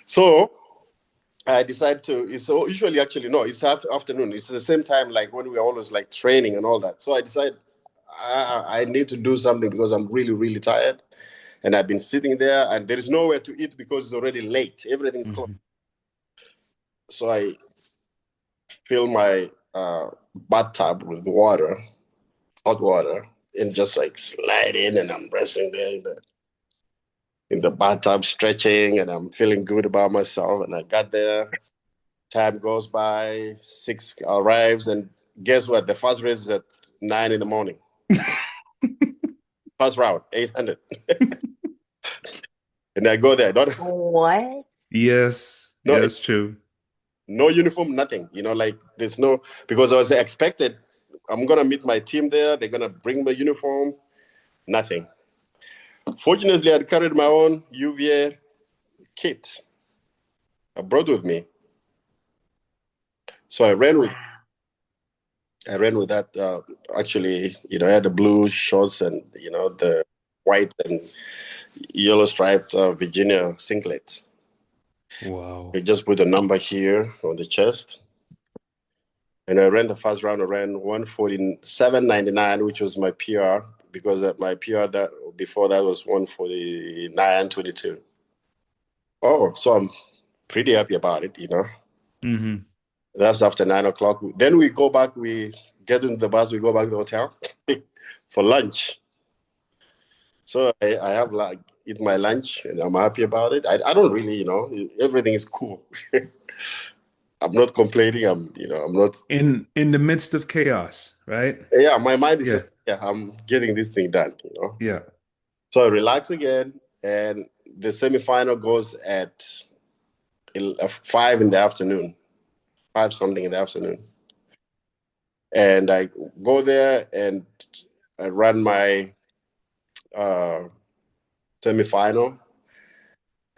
A: So I decided to. It's usually actually no. It's afternoon. It's the same time like when we are always like training and all that. So I decided I need to do something because I'm really really tired, and I've been sitting there and there is nowhere to eat because it's already late. Everything's closed. So I fill my bathtub with water, hot water, and just like slide in, and I'm resting there in the bathtub, stretching, and I'm feeling good about myself. And I got there. Time goes by, 6 arrives, and guess what? The first race is at 9 in the morning. First round, 800. And I go there.
B: What?
C: Yes.
A: No,
C: Yes, true.
A: no uniform, nothing. You know, like there's no, because I was expected, I'm going to meet my team there. They're going to bring my uniform. Nothing. Fortunately, I'd carried my own UVA kit. I brought with me. So I ran with that. Actually, you know, I had the blue shorts and, you know, the white and yellow striped Virginia singlet.
C: Wow.
A: I just put a number here on the chest. And I ran the first round. I ran 147.99, which was my PR, because my PR that before that was 149.22. Oh, so I'm pretty happy about it, you know.
C: Mm-hmm.
A: That's after 9 o'clock. Then we go back, we get into the bus, we go back to the hotel for lunch. So I have like eat my lunch and I'm happy about it. I don't really, you know, everything is cool. I'm not complaining. I'm not.
C: In the midst of chaos, right?
A: Yeah, my mind is
C: Yeah.
A: just, yeah, I'm getting this thing done, you know.
C: Yeah.
A: So I relax again, and the semifinal goes at 5 in the afternoon, 5 something in the afternoon. And I go there and I run my semifinal,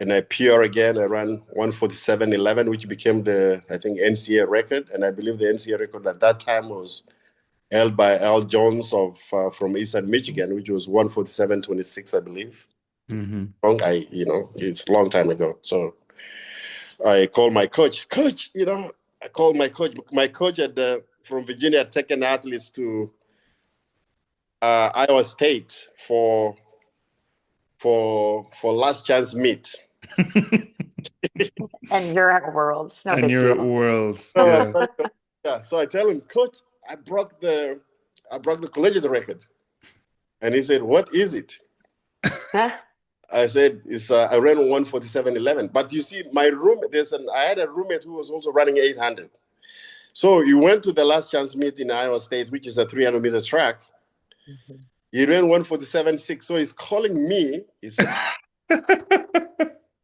A: and I PR again. I ran 147.11, which became the, I think, NCAA record. And I believe the NCAA record at that time was held by Al Jones from Eastern Michigan, which was 147.26, I believe.
C: Mm-hmm.
A: It's a long time ago. So I called my coach. Coach, you know, I called my coach. My coach from Virginia had taken athletes to Iowa State for last chance meet.
B: And you're at Worlds. No
C: And
B: big
C: you're at
B: deal.
C: Worlds.
A: So,
C: Yeah.
A: yeah. So I tell him, Coach, I broke the collegiate record, and he said, "What is it?"
B: Huh?
A: I said, "It's I ran 147.11." But you see, I had a roommate who was also running 800. So he went to the last chance meet in Iowa State, which is a 300-meter track.
B: Mhm.
A: He ran 147.6. So he's calling me. He said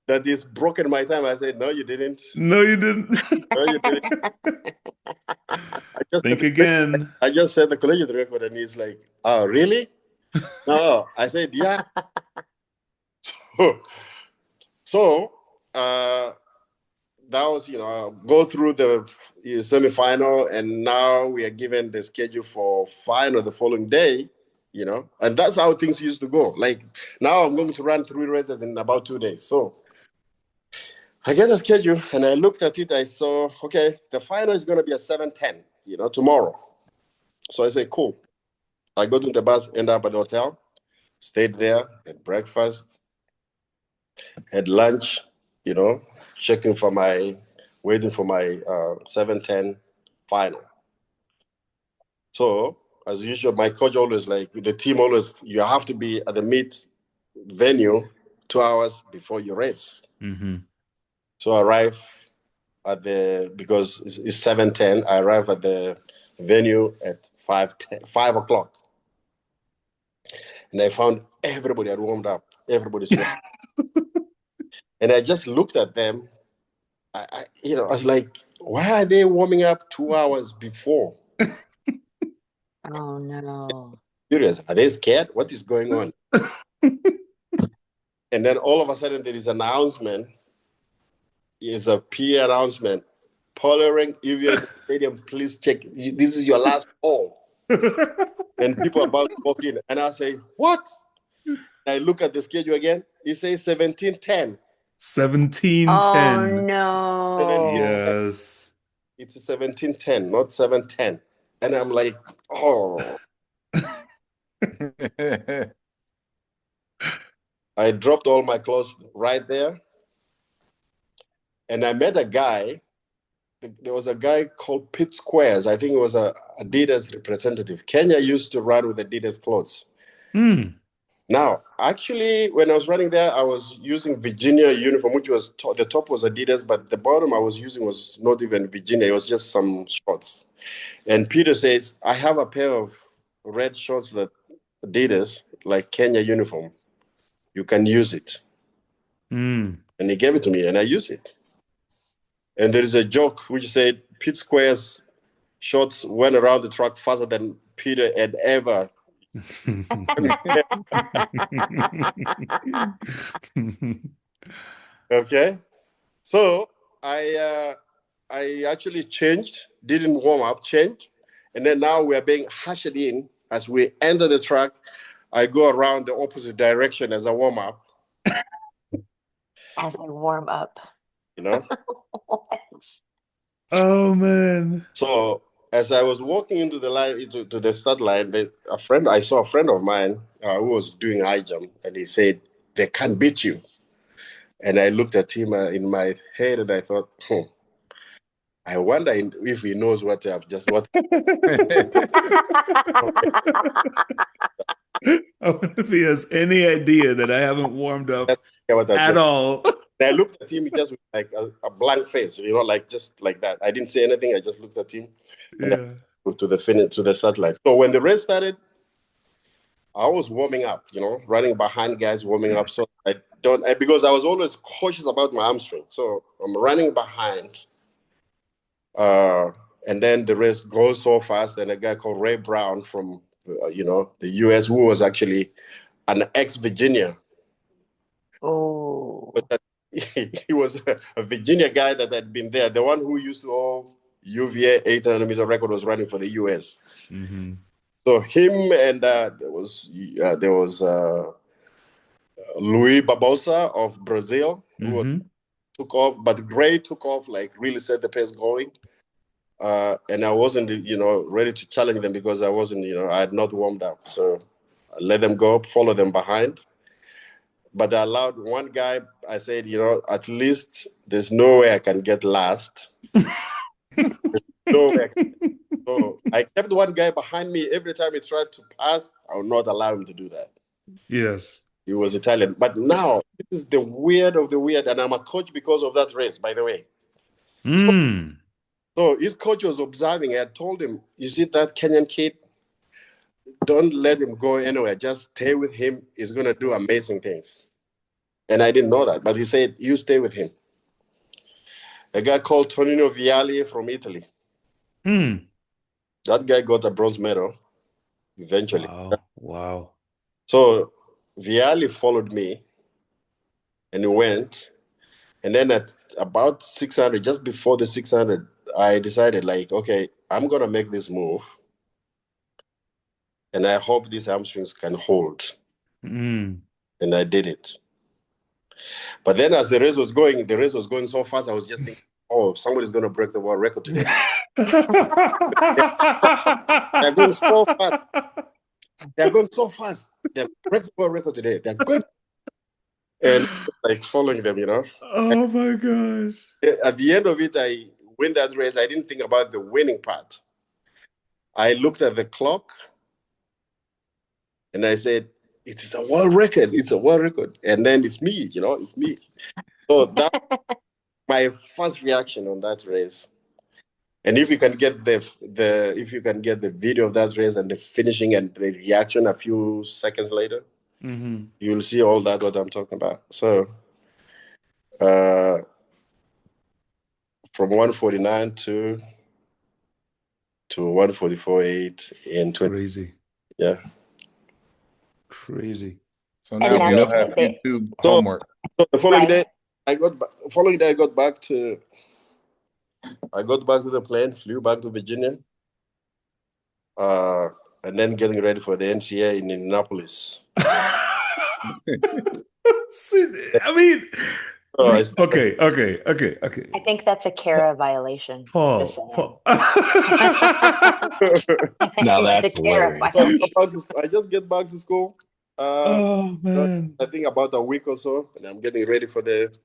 A: that he's broken my time. I said, "No, you didn't.
C: No, you didn't.
A: No, you didn't."
C: Think again.
A: I just said the collegiate record, and he's like, "Oh, really?" No, I said, "Yeah." So that was, go through the semifinal, and now we are given the schedule for final the following day, and that's how things used to go. Like now I'm going to run 3 races in about 2 days. So I get a schedule and I looked at it. I saw, okay, the final is going to be at 7:10, tomorrow. So I say, cool. I go to the bus, end up at the hotel, stayed there, had breakfast, had lunch, checking for waiting for my 7:10 final. So as usual, my coach always the team always, you have to be at the meet venue 2 hours before your race.
C: Mm-hmm.
A: So I arrive because it's 7:10. I arrive at the venue at 5 o'clock. And I found everybody had warmed up. Everybody's sweating. And I just looked at them. I was like, why are they warming up 2 hours before?
B: Oh no.
A: Serious? Are they scared? What is going on? And then all of a sudden there is an announcement. It's a PA announcement. Paul Ereng, if you're in the stadium, please check. This is your last call. And people are about to walk in. And I say, what? And I look at the schedule again. It says 17:10.
C: 17:10.
B: Oh no.
A: 17:10.
C: Yes.
A: It's 17:10, not 7:10. And I'm like, oh. I dropped all my clothes right there. And I met a guy. There was a guy called Pete Squares. I think it was a Adidas representative. Kenya used to run with Adidas clothes. Now, actually, when I was running there, I was using Virginia uniform, which was the top was Adidas, but the bottom I was using was not even Virginia. It was just some shorts. And Peter says, I have a pair of red shorts that Adidas, like Kenya uniform. You can use it. And he gave it to me, and I used it. And there is a joke which said Pete Square's shorts went around the track faster than Peter had ever. Okay. So I actually changed, didn't warm up, changed. And then now we're being ushered in as we enter the track. I go around the opposite direction as a warm up.
B: As I warm up.
A: You know?
C: Oh man.
A: So as I was walking into the line, to the start line, I saw a friend of mine who was doing high jump, and he said, they can't beat you. And I looked at him in my head, and I thought, I wonder if he knows what I've just what.
C: I wonder if he has any idea that I haven't warmed up at all.
A: And I looked at him just with like a blank face, like just like that. I didn't say anything. I just looked at him. And to the finish, to the start line. So when the race started, I was warming up, running behind guys, warming up. So because I was always cautious about my hamstring. So I'm running behind. And then the race goes so fast. And a guy called Ray Brown from, the US, who was actually an ex-Virginia.
B: Oh.
A: But he was a Virginia guy that had been there. The one who used to hold UVA 800-meter record was running for the US.
C: Mm-hmm.
A: So him and there was Luis Barbosa of Brazil who took off, but Gray took off, like really set the pace going. And I wasn't, ready to challenge them because I wasn't, I had not warmed up. So I let them go, follow them behind. But I allowed one guy, I said, at least there's no way I can get last. No way. So I kept one guy behind me. Every time he tried to pass, I would not allow him to do that.
C: Yes.
A: He was Italian. But now, this is the weird of the weird. And I'm a coach because of that race, by the way. So his coach was observing. I had told him, you see that Kenyan kid? Don't let him go anywhere. Just stay with him. He's going to do amazing things. And I didn't know that. But he said, you stay with him. A guy called Tonino Vialli from Italy. That guy got a bronze medal eventually.
C: Wow.
A: So Vialli followed me and he went. And then at about 600, just before the 600, I decided, okay, I'm going to make this move. And I hope these hamstrings can hold. And I did it. But then as the race was going so fast, I was just thinking, somebody's going to break the world record today. They're going so fast. They're going so fast. They're breaking the world record today. They're good. And following them,
C: Oh my gosh.
A: At the end of it, I win that race. I didn't think about the winning part. I looked at the clock and I said, it is a world record. It's a world record. And then it's me, it's me. So that's my first reaction on that race. And if you can get the video of that race and the finishing and the reaction a few seconds later, you'll see all that what I'm talking about. So from 149 to 144.8 in 20.
C: Crazy.
A: Yeah.
D: So
C: Crazy.
B: And
D: now we all
B: that's
D: have
B: what they-
D: YouTube homework.
A: So the following
B: Right.
A: day, I got back to the plane, flew back to Virginia, and then getting ready for the NCA in Indianapolis.
C: I mean,
A: So
C: okay.
B: I think that's a Kara violation. Just saying.
C: Paul.
B: I
E: Now
B: think
E: that's
B: a Kara
E: hilarious.
B: violation.
A: I just get back to school.
C: Oh man.
A: I think about a week or so, and I'm getting ready for the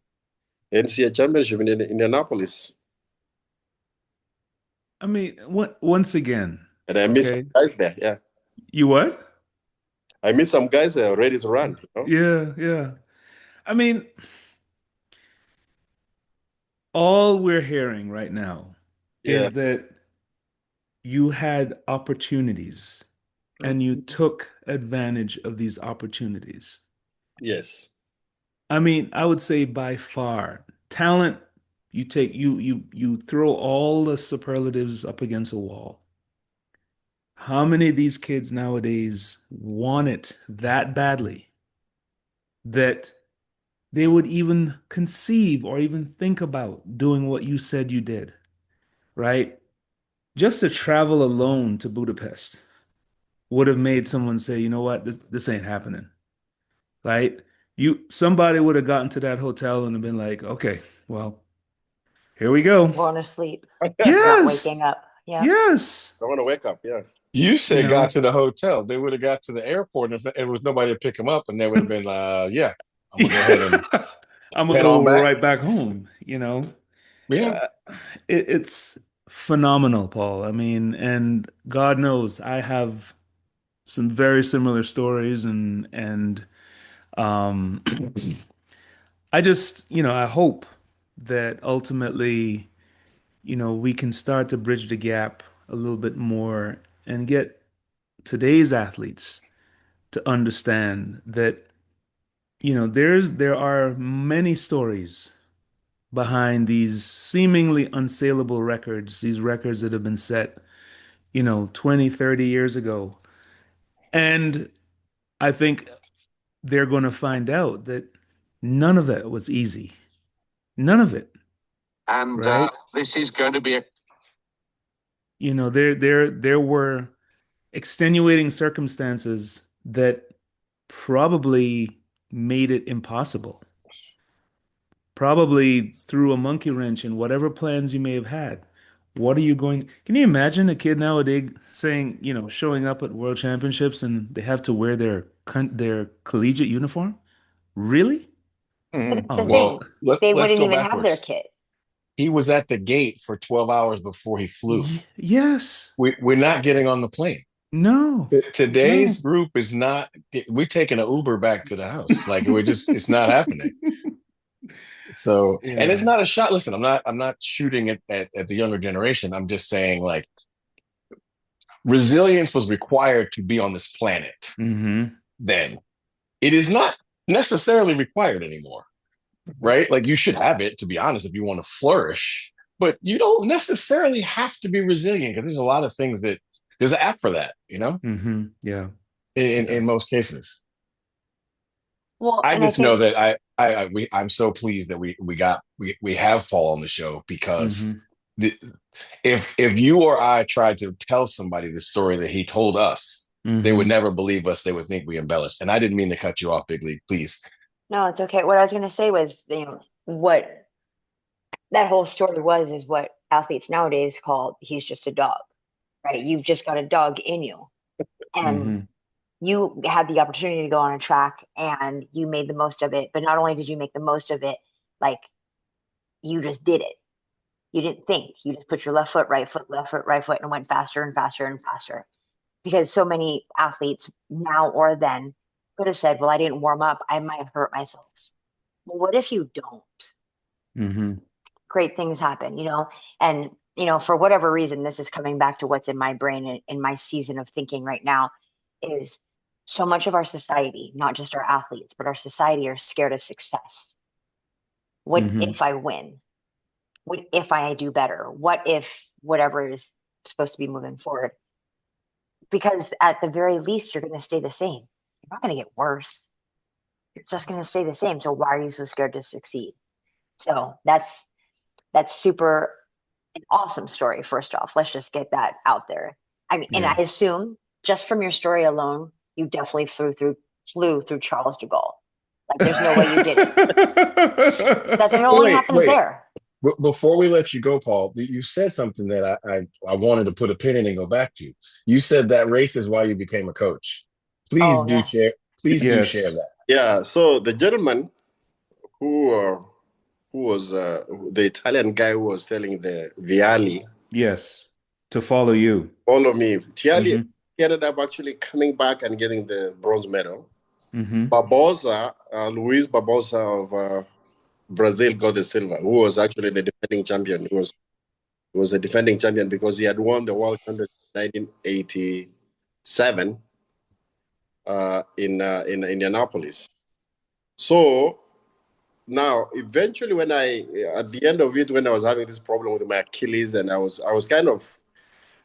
A: NCAA championship in Indianapolis.
C: I mean, once again.
A: And I miss some guys there. Yeah,
C: You what?
A: I miss some guys that are ready to run.
C: Yeah. I mean, all we're hearing right now is that you had opportunities and you took advantage of these opportunities.
A: Yes.
C: I mean, I would say by far, talent, you throw all the superlatives up against a wall. How many of these kids nowadays want it that badly that they would even conceive or even think about doing what you said you did, right? Just to travel alone to Budapest would have made someone say, you know what, this ain't happening, right? Somebody would have gotten to that hotel and have been like, okay, well, here we go.
B: Going to sleep. Not
C: Yes.
B: waking up. Yeah.
C: Yes.
A: I want to wake up. Yeah.
E: You said
C: You know.
E: got to the hotel. They would have got to the airport if there was nobody to pick them up, and they would have been, yeah, I'm gonna go ahead and
C: I'm gonna
E: head
C: go
E: on back.
C: right back home, you know.
E: Yeah.
C: It's phenomenal, Paul. I mean, and God knows I have some very similar stories and um I just, I hope that ultimately, we can start to bridge the gap a little bit more and get today's athletes to understand that, there are many stories behind these seemingly unsaleable records, these records that have been set, 20, 30 years ago. And I think they're going to find out that none of that was easy. None of it.
E: And
C: right?
E: this is going to be a
C: There were extenuating circumstances that probably made it impossible. Probably threw a monkey wrench in whatever plans you may have had. Can you imagine a kid nowadays saying, showing up at world championships and they have to wear their collegiate uniform? Really?
B: But that's the
E: Well,
B: thing. They
E: let's
B: wouldn't
E: go
B: even have their
E: backwards.
B: kit.
E: He was at the gate for 12 hours before he flew.
C: Yes.
E: We're not getting on the plane.
C: No.
E: Today's group is not, we're taking an Uber back to the house. Like it's not happening. So, and it's not a shot. Listen, I'm not shooting at the younger generation. I'm just saying like resilience was required to be on this planet. Then it is not necessarily required anymore, right? Like you should have it, to be honest, if you want to flourish, but you don't necessarily have to be resilient because there's a lot of things that there's an app for that,
C: Yeah.
E: In most cases.
B: Well,
E: I
B: and I
E: just know
B: think
E: that I'm so pleased that we have Paul on the show because if you or I tried to tell somebody the story that he told us, they would never believe us. They would think we embellished. And I didn't mean to cut you off, Big League. Please.
B: no, it's okay. What I was going to say was, what that whole story is what athletes nowadays call he's just a dog, right? You've just got a dog in you. And you had the opportunity to go on a track and you made the most of it. But not only did you make the most of it, like you just did it. You didn't think. You just put your left foot, right foot, and went faster and faster and faster. Because so many athletes now or then could have said, well, I didn't warm up. I might hurt myself. Well, what if you don't? Great things happen, and for whatever reason, this is coming back to what's in my brain and in my season of thinking right now is so much of our society, not just our athletes, but our society are scared of success. What if I win? What if I do better? What if whatever is supposed to be moving forward? Because at the very least, you're going to stay the same. You're not going to get worse. You're just going to stay the same. So why are you so scared to succeed? So that's super an awesome story. First off, let's just get that out there. I mean, and I assume just from your story alone, you definitely flew through Charles de Gaulle. Like, there's no way you didn't. That it only happens there.
E: Before we let you go, Paul, you said something that I wanted to put a pin in and go back to. You said that race is why you became a coach. Please share. Please do share that.
A: Yeah. So the gentleman who was the Italian guy who was telling the Viali.
C: Yes. To follow you.
A: Follow me. Viali ended up actually coming back and getting the bronze medal. Barbosa, Luis Barbosa of Brazil got the silver, who was actually the defending champion. He was a defending champion because he had won the world championship in 1987 in Indianapolis. So now, eventually, at the end of it, when I was having this problem with my Achilles, and I was kind of,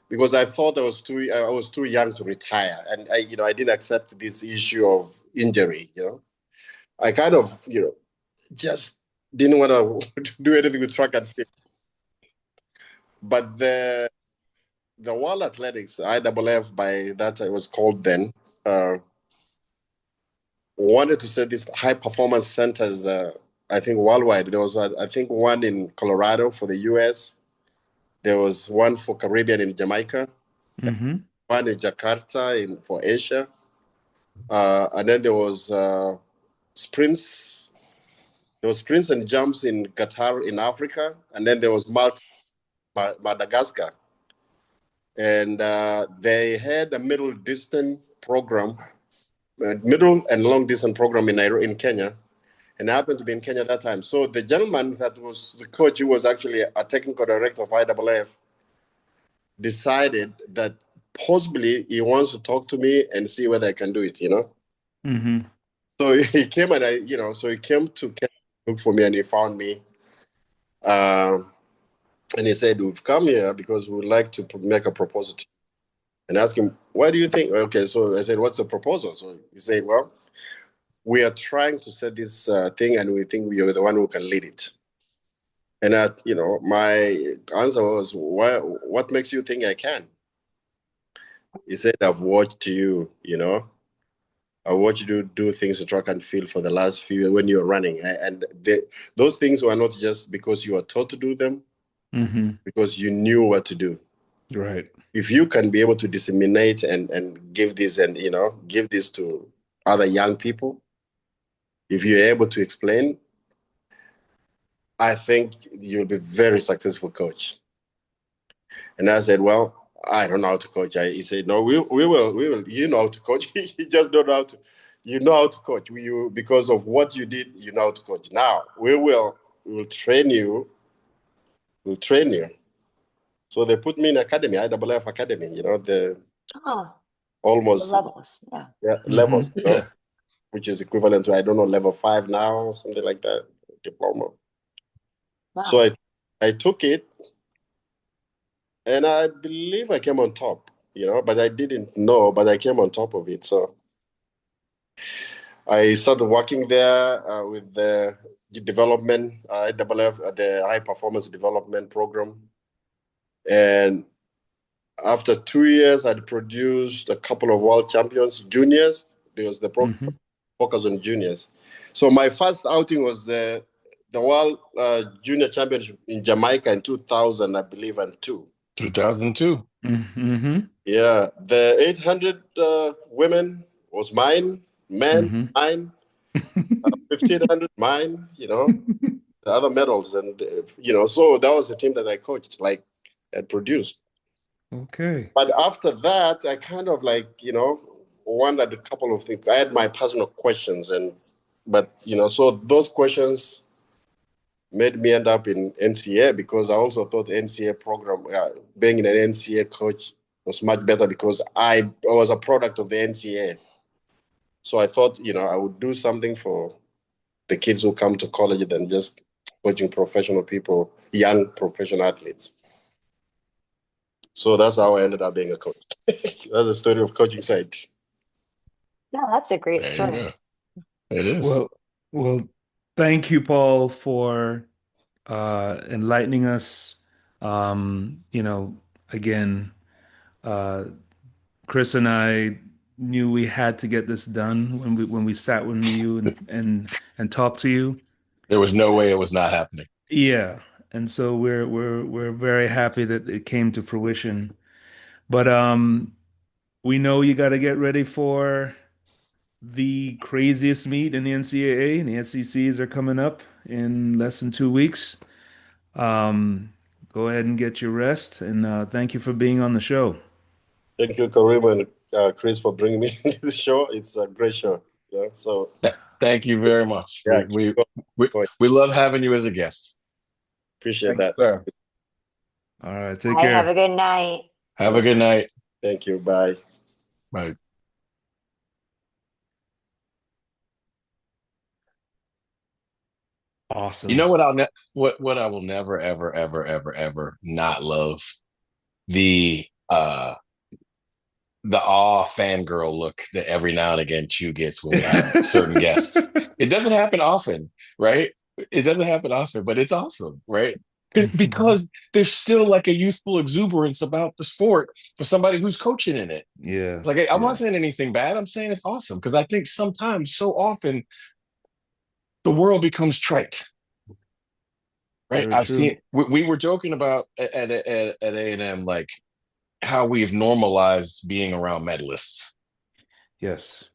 A: because I thought I was too young to retire, and I didn't accept this issue of injury. I kind of just didn't want to do anything with track and field. But the World Athletics, IAAF, by that it was called then, wanted to set these high performance centers. I think worldwide. There was, I think, one in Colorado for the U.S. There was one for Caribbean in Jamaica. One in Jakarta for Asia. And then there was sprints. There was sprints and jumps in Qatar in Africa. And then there was Madagascar. And they had a middle distance program, middle and long distance program in Kenya. And I happened to be in Kenya at that time. So the gentleman that was the coach, who was actually a technical director of IAAF, decided that possibly he wants to talk to me and see whether I can do it, So he came and he came to Kenya to look for me, and he found me. And he said, "We've come here because we would like to make a proposal to you." And I asked him, "What do you think?" Okay, so I said, "What's the proposal?" So he said, "Well, we are trying to set this thing, and we think we are the one who can lead it." And my answer was, "What makes you think I can?" He said, "I've watched you. I watched you do things to track and field for the last few years when you're running, and those things were not just because you were taught to do them, because you knew what to do.
C: Right.
A: If you can be able to disseminate and give this give this to other young people, if you're able to explain, I think you'll be a very successful coach." And I said, "Well, I don't know how to coach." He said, "No, we will. You know how to coach. You just don't know how to. You know how to coach. Because of what you did, you know how to coach. Now we will train you. We'll train you." So they put me in academy, IAAF academy. Almost
B: the levels,
A: levels. Which is equivalent to, I don't know, level 5 now, or something like that, diploma.
B: Wow.
A: So I took it, and I believe I came on top, but I didn't know, but I came on top of it. So I started working there with the development, IAAF, the high performance development program. And after 2 years, I'd produced a couple of world champions, juniors. There was the program focus on juniors. So my first outing was the World Junior Championship in Jamaica in 2000, I believe, and
E: 2002.
A: Yeah, the 800 women was mine, men mine, 1500 mine. The other medals, and so that was the team that I coached, and produced.
C: Okay.
A: But after that, I kind of wondered a couple of things. I had my personal questions, so those questions made me end up in NCA, because I also thought NCA program, being an NCA coach was much better because I was a product of the NCA. So I thought, I would do something for the kids who come to college than just coaching professional people, young professional athletes. So that's how I ended up being a coach. That's the story of coaching side.
B: No, that's a great
E: There you
B: story.
E: go. It is.
C: Well, thank you, Paul, for enlightening us. Again, uh, Chris and I knew we had to get this done when we sat with you and talked to you.
E: There was no way it was not happening.
C: Yeah, and so we're very happy that it came to fruition. But we know you got to get ready for the craziest meet in the NCAA, and the SECs are coming up in less than 2 weeks. Um, Go ahead and get your rest, and thank you for being on the show.
A: Thank you, Kareem and Chris, for bringing me to the show. It's a great show. So
E: Thank you very much.
A: yeah,
E: We love having you as a guest.
A: appreciate
D: Thanks,
A: that.
D: sir.
C: All right, take
B: I have
C: care.
B: a good night.
E: Have a good night.
A: Thank you. Bye.
E: Bye.
C: Awesome.
E: You know what I will never ever ever ever ever not love? The awe fangirl look that every now and again Chew gets when we have certain guests. It doesn't happen often, right? It doesn't happen often, but it's awesome, right? Because there's still like a youthful exuberance about the sport for somebody who's coaching in it.
C: Yeah.
E: Like I'm not saying anything bad. I'm saying it's awesome because I think sometimes, so often, the world becomes trite. Right.
C: Very
E: I've
C: true.
E: seen, we were joking about at A&M, like how we've normalized being around medalists.
C: Yes.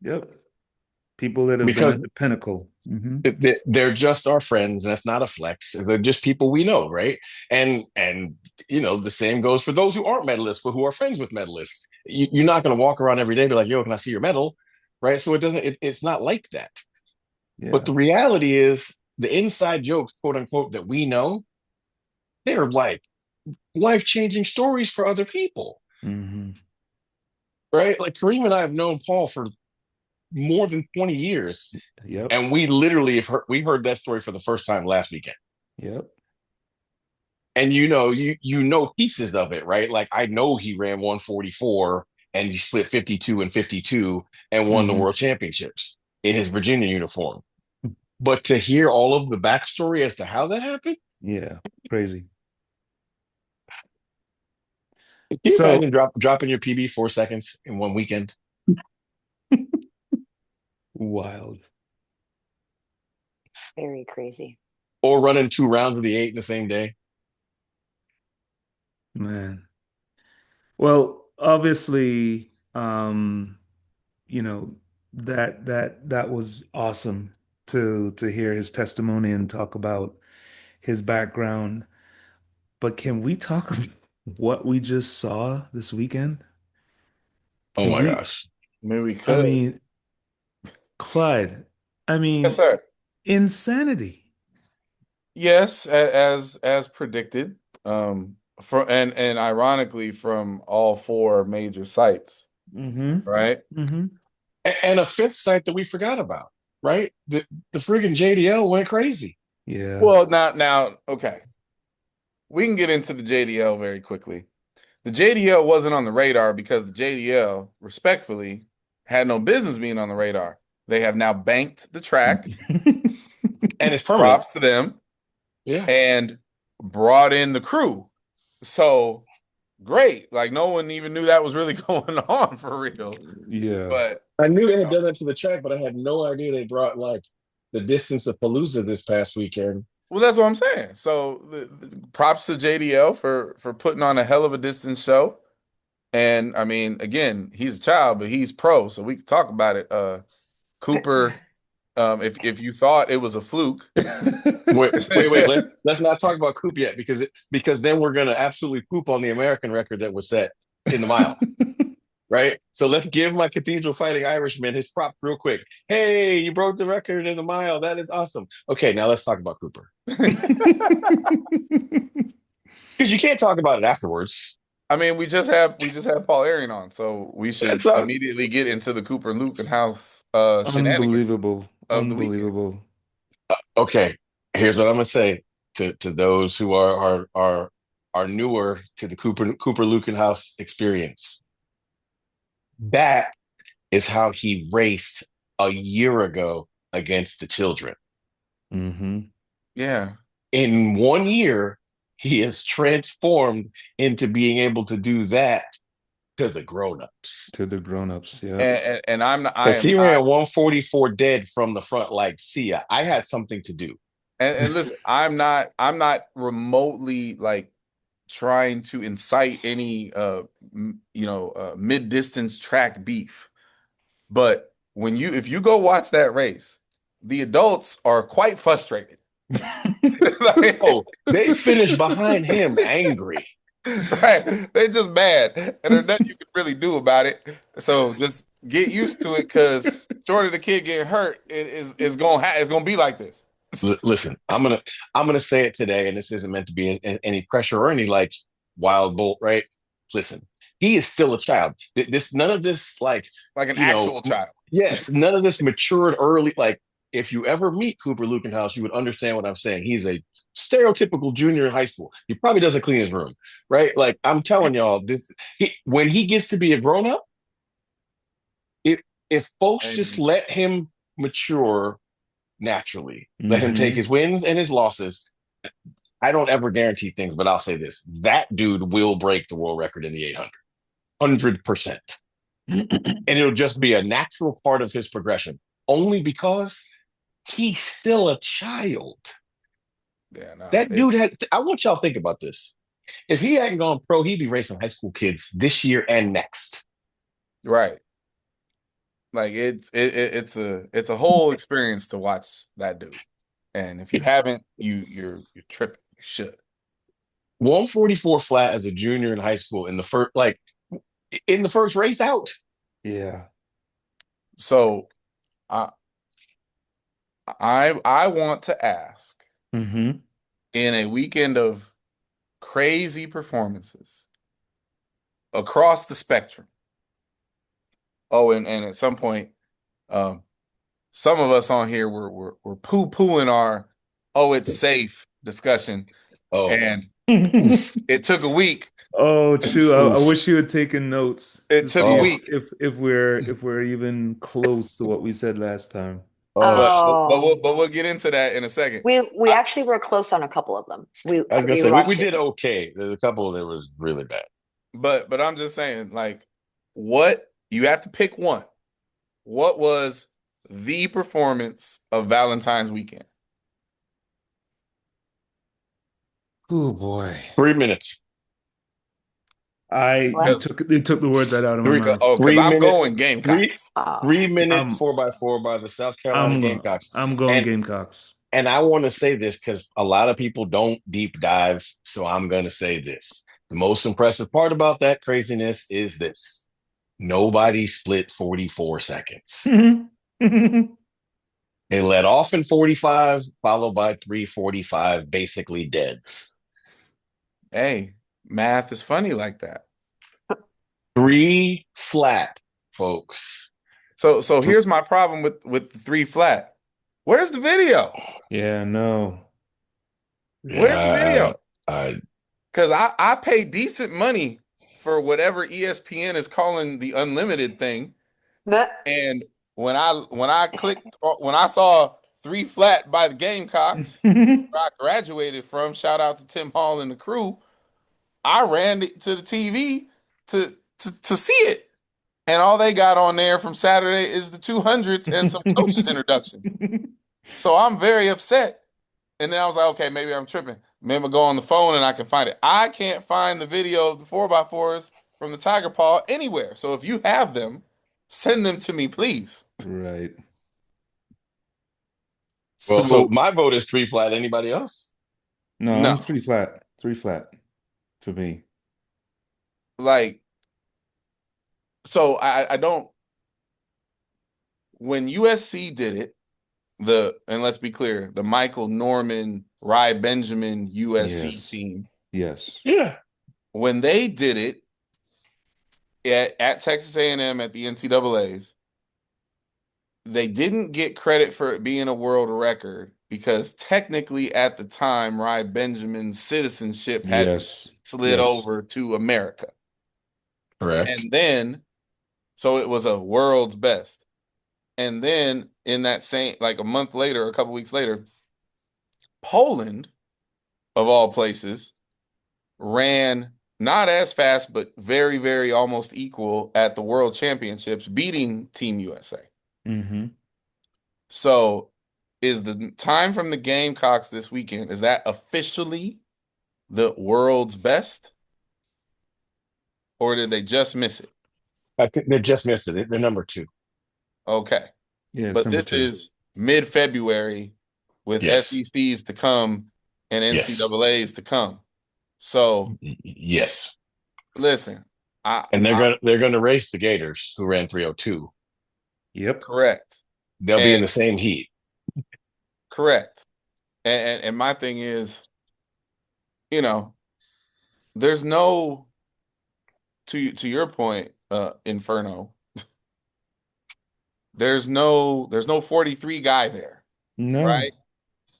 C: Yep. People that have been
E: Because
C: at the pinnacle. Mm-hmm.
E: they're just our friends. That's not a flex. They're just people we know, right? And the same goes for those who aren't medalists, but who are friends with medalists. You're not going to walk around every day and be like, "Yo, can I see your medal?" Right? So it's not like that.
C: Yeah.
E: But the reality is, the inside jokes, quote unquote, that we know, they're like life-changing stories for other people.
C: Mm-hmm.
E: Right? Like Kareem and I have known Paul for more than 20 years.
C: Yep.
E: And we literally we heard that story for the first time last weekend.
C: Yep.
E: And you know pieces of it, right? Like I know he ran 144 and he split 52 and 52 and won the world championships in his Virginia uniform. But to hear all of the backstory as to how that happened,
C: yeah, crazy.
E: can you imagine dropping your PB 4 seconds in one weekend?
C: Wild.
B: Very crazy.
E: Or running 2 rounds of the 8 in the same day?
C: Man. Well, obviously, that was awesome to hear his testimony and talk about his background. But can we talk about what we just saw this weekend?
E: Oh my gosh.
D: I mean, we could.
C: I mean, Clyde,
D: Yes, sir.
C: insanity.
D: Yes, as predicted. And ironically from all 4 major sites.
C: Mm-hmm.
D: Right?
C: Mm-hmm.
E: And a 5th site that we forgot about, right? The friggin' JDL went crazy.
C: Yeah.
D: Well, now, okay. We can get into the JDL very quickly. The JDL wasn't on the radar because the JDL, respectfully, had no business being on the radar. They have now banked the track.
E: And it's permanent.
D: Props to them.
E: Yeah.
D: And brought in the crew. So great. Like no one even knew that was really going on for real.
C: Yeah.
D: But
E: I knew they had done that to the track, but I had no idea they brought like the distance of Palooza this past weekend.
D: Well, that's what I'm saying. So the props to JDL for putting on a hell of a distance show. And I mean, again, he's a child, but he's pro, so we can talk about it. Cooper, if you thought it was a fluke.
E: Wait. Let's not talk about Coop yet because then we're gonna absolutely poop on the American record that was set in the mile. right? So let's give my Cathedral Fighting Irishman his prop real quick. Hey, you broke the record in the mile. That is awesome. Okay, now let's talk about Cooper. Because you can't talk about it afterwards.
D: I mean, we just had Paul Ereng on, so we should
E: That's
D: immediately get into the Cooper Lukenhouse shenanigans
C: Unbelievable.
D: of the weekend.
C: Unbelievable.
E: okay. Here's what I'm gonna say to those who are newer to the Cooper Lukenhouse experience. That is how he raced a year ago against the children.
C: Mm-hmm.
D: Yeah.
E: In 1 year, he has transformed into being able to do that to the grown-ups.
C: To the grown-ups, yeah.
D: And I'm not,
E: Because he ran 144 dead from the front like, see ya, I had something to do.
D: and listen, I'm not remotely like trying to incite any mid-distance track beef. But if you go watch that race, the adults are quite frustrated.
E: Like, oh, they finished behind him angry.
D: Right. They're just mad. And there's nothing you can really do about it. So just get used to it, because short of the kid getting hurt, it's gonna be like this.
E: Listen, I'm gonna say it today, and this isn't meant to be any pressure or any like wild bolt, right? Listen, he is still a child. None of this like
D: an actual child.
E: Yes, none of this matured early. Like, if you ever meet Cooper Lukenhouse, you would understand what I'm saying. He's a stereotypical junior in high school. He probably doesn't clean his room, right? Like, I'm telling y'all, when he gets to be a grown up, if folks just let him mature naturally, let him take his wins and his losses. I don't ever guarantee things, but I'll say this: that dude will break the world record in the 800, 100%. And it'll just be a natural part of his progression, only because he's still a child.
D: Yeah, no,
E: that dude I want y'all to think about this. If he hadn't gone pro, he'd be racing high school kids this year and next.
D: Right. Like it's a whole experience to watch that dude. And if you haven't, you're tripping. You should.
E: 144 flat as a junior in high school in the first race out.
C: Yeah.
D: So I want to ask, in a weekend of crazy performances across the spectrum. Oh, and at some point, some of us on here were poo-pooing our it's safe discussion.
E: Oh.
D: And it took a week.
C: Oh, true. I wish you had taken notes.
D: It took a week.
C: If we're even close to what we said last time.
D: But we'll get into that in a second.
B: We actually were close on a couple of them.
E: I was gonna say we did okay. There's a couple that was really bad.
D: But I'm just saying, like, what you have to pick one. What was the performance of Valentine's weekend?
C: Oh boy.
E: 3 minutes.
C: They took the words right out of my mouth.
D: Oh, because I'm going Gamecocks.
E: 3 minutes 4x4 by the South Carolina Gamecocks.
C: I'm going Gamecocks.
E: And I want to say this because a lot of people don't deep dive. So I'm going to say this. The most impressive part about that craziness is this. Nobody split 44 seconds. They let off in 45, followed by 3:45, basically deads.
D: Hey, math is funny like that.
E: 3 flat, folks.
D: So here's my problem with the 3 flat. Where's the video?
C: Yeah, no.
D: Where's the video? Because I pay decent money for whatever ESPN is calling the unlimited thing. And when I saw 3 flat by the Gamecocks, where I graduated from, shout out to Tim Hall and the crew, I ran to the TV to see it. And all they got on there from Saturday is the 200s and some coaches introductions. So I'm very upset. And then I was like, okay, maybe I'm tripping. Maybe I'll go on the phone and I can find it. I can't find the video of the 4x4s from the Tiger Paw anywhere. So if you have them, send them to me, please.
C: Right.
E: Well, so my vote is 3 flat. Anybody else?
C: No, I'm 3 flat. 3 flat for me.
D: Like, So I don't. When USC did it, and let's be clear, the Michael Norman, Rai Benjamin USC
C: Yes.
D: team.
C: Yes.
E: Yeah.
D: When they did it at Texas A&M at the NCAAs, they didn't get credit for it being a world record because technically at the time, Rai Benjamin's citizenship hadn't slid over to America.
E: Correct.
D: And then, so it was a world's best. And then in that same, like a month later, a couple weeks later, Poland, of all places, ran not as fast, but very, very almost equal at the World Championships, beating Team USA.
C: Mm-hmm.
D: So is the time from the Gamecocks this weekend, is that officially the world's best? Or did they just miss it?
E: I think they just missed it. They're number 2.
D: Okay.
C: Yeah,
D: But this is mid-February with
E: Yes.
D: SECs to come and
E: Yes.
D: NCAAs to come. So
E: Yes.
D: listen,
E: and they're gonna race the Gators, who ran 302.
C: Yep.
D: Correct.
E: They'll be in the same heat.
D: Correct. And my thing is, you know, there's no, to your point, Inferno, there's no 43 guy there.
C: No.
D: Right?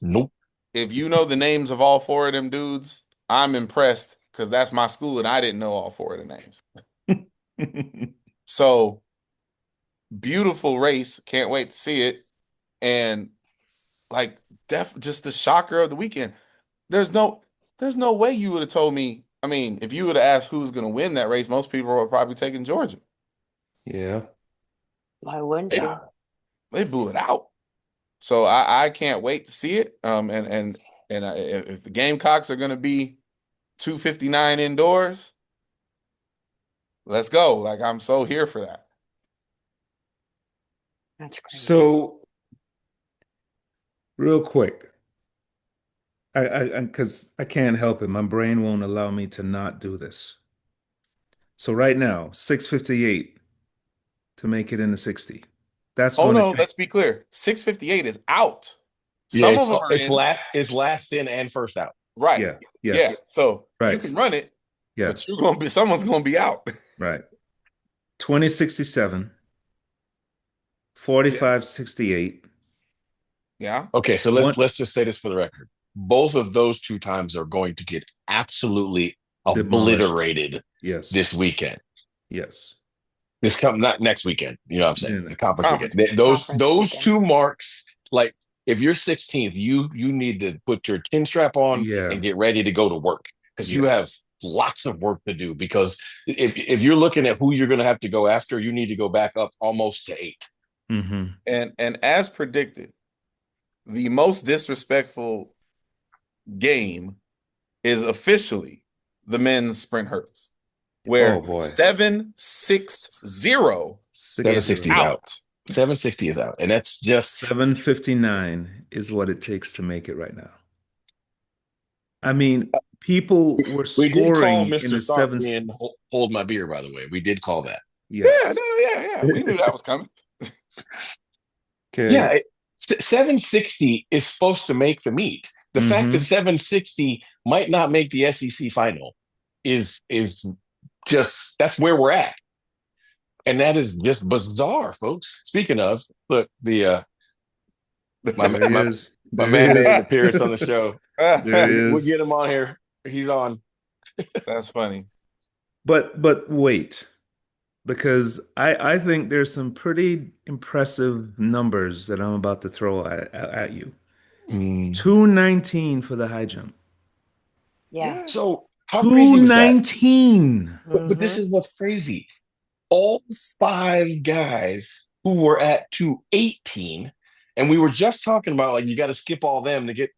E: Nope.
D: If you know the names of all 4 of them dudes, I'm impressed because that's my school and I didn't know all 4 of the names. So beautiful race. Can't wait to see it. And like just the shocker of the weekend. There's no way you would have told me. I mean, if you would have asked who's going to win that race, most people were probably taking Georgia.
C: Yeah.
B: Why wouldn't you?
D: They blew it out. So I can't wait to see it. And if the Gamecocks are going to be 259 indoors, let's go. Like, I'm so here for that.
B: That's crazy.
C: So, real quick, because I can't help it. My brain won't allow me to not do this. So right now, 658 to make it in the 60. That's
D: Let's be clear. 658 is out.
E: Yeah,
D: Some of them are in.
E: It's last in and first out.
D: Right.
C: Yeah. Yes.
D: Yeah. So
C: right.
D: You can run it.
C: Yeah.
D: But someone's gonna be out.
C: Right. 2067. 4568.
D: Yeah.
E: Okay, so let's just say this for the record. Both of those 2 times are going to get absolutely obliterated this weekend.
C: Yes.
E: Not next weekend. You know what I'm saying?
C: Yeah.
E: The conference weekend. Those 2 marks, like if you're 16th, you need to put your chin strap on and get ready to go to work because you have lots of work to do. Because if you're looking at who you're going to have to go after, you need to go back up almost to 8.
C: Mm-hmm.
D: And as predicted, the most disrespectful game is officially the men's sprint hurdles, where 760 is out.
E: 760 is out, and that's just
C: 759 is what it takes to make it right now. I mean, people were scoring. We did call
E: Mr. Stark being hold my beer, by the way. We did call that.
D: Yes. Yeah. We knew that was coming.
C: Okay.
E: Yeah, 760 is supposed to make the meet. The fact that 760 might not make the SEC final is just, that's where we're at. And that is just bizarre, folks. Speaking of, look, my man made an appearance on the show. We'll get him on here. He's on.
D: That's funny.
C: But wait, because I think there's some pretty impressive numbers that I'm about to throw at you. 219 for the high jump.
B: Yeah.
E: So how crazy was that?
C: 219.
E: But this is what's crazy. All 5 guys who were at 218, and we were just talking about like you got to skip all them to get.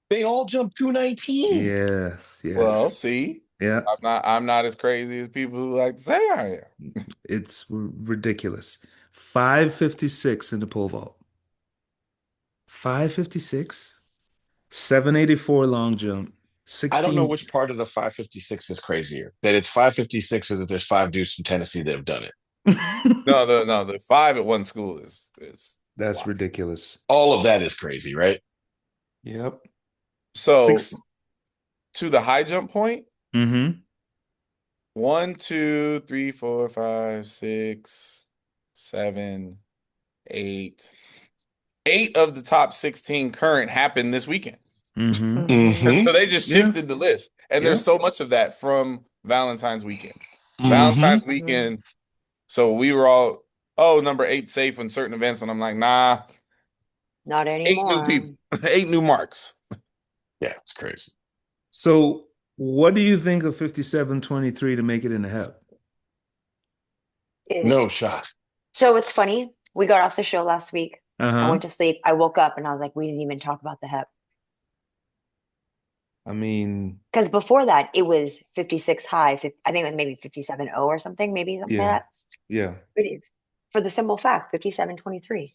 E: They all jumped 219.
C: Yeah.
D: Well, see.
C: Yeah.
D: I'm not as crazy as people who like to say I am.
C: It's ridiculous. 556 in the pole vault. 556. 784 long jump. 16.
E: I don't know which part of the 556 is crazier. That it's 556 or that there's 5 dudes from Tennessee that have done it.
D: The 5 at one school is
C: That's
D: wild.
C: ridiculous.
E: All of that is crazy, right?
C: Yep.
D: So to the high jump point,
C: Mm-hmm.
D: 1, 2, 3, 4, 5, 6, 7, 8. 8 of the top 16 current happened this weekend.
C: Mm-hmm.
E: Mm-hmm.
D: So they just
C: Yeah.
D: shifted the list. And there's so much of that from Valentine's weekend.
E: Mm-hmm.
D: Valentine's weekend. So we were all, number 8 safe in certain events. And I'm like, nah,
B: Not
D: 8
B: anymore.
D: new people, 8 new marks.
E: Yeah, it's crazy.
C: So what do you think of 5723 to make it in the HEP?
E: No shot.
B: So it's funny. We got off the show last week. I
C: Uh-huh.
B: went to sleep. I woke up and I was like, we didn't even talk about the HEP.
C: I mean,
B: Because before that, it was 56 high. I think it was maybe 57.0 or something, maybe something like
C: yeah.
B: that.
C: Yeah.
B: But for the simple fact, 57.23.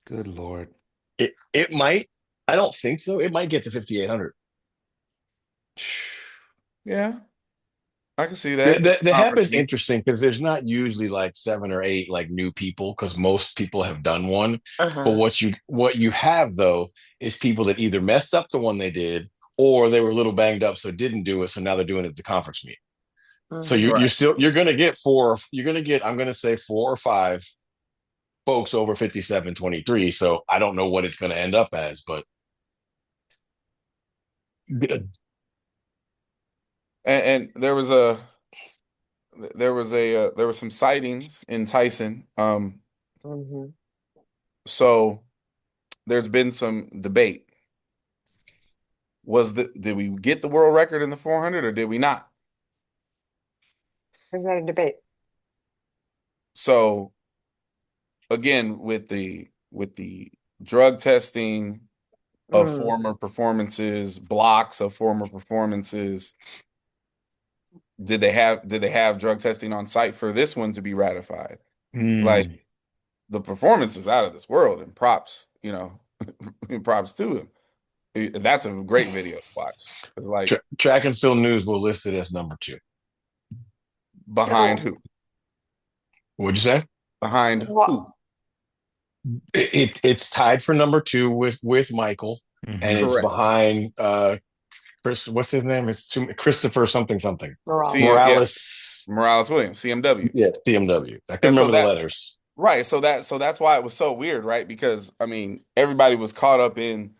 C: Good Lord.
E: It might. I don't think so. It might get to 5,800.
D: Yeah, I can see that.
E: The HEP is interesting because there's not usually like 7 or 8 like new people because most people have done one. But what you have though is people that either messed up the one they did or they were a little banged up so didn't do it, so now they're doing it at the conference meet. So you're gonna get 4. You're gonna get, I'm gonna say 4 or 5 folks over 57.23. So I don't know what it's gonna end up as, but
D: And there was some sightings in Tyson. So there's been some debate. Did we get the world record in the 400 or did we not?
B: There's no debate.
D: So again, with the drug testing of former performances, blocks of former performances, did they have drug testing on site for this one to be ratified? Like the performance is out of this world, and props, props to him. That's a great video to watch. It's like
E: Track and Field News will list it as number 2.
D: Behind who?
E: What'd you say?
D: Behind who?
E: It's tied for number 2 with Michael, and it's behind Chris. What's his name? It's Christopher something. Morales
D: Williams, CMW.
E: Yeah, CMW. I can remember the letters.
D: Right. So that's why it was so weird, right? Because I mean, everybody was caught up in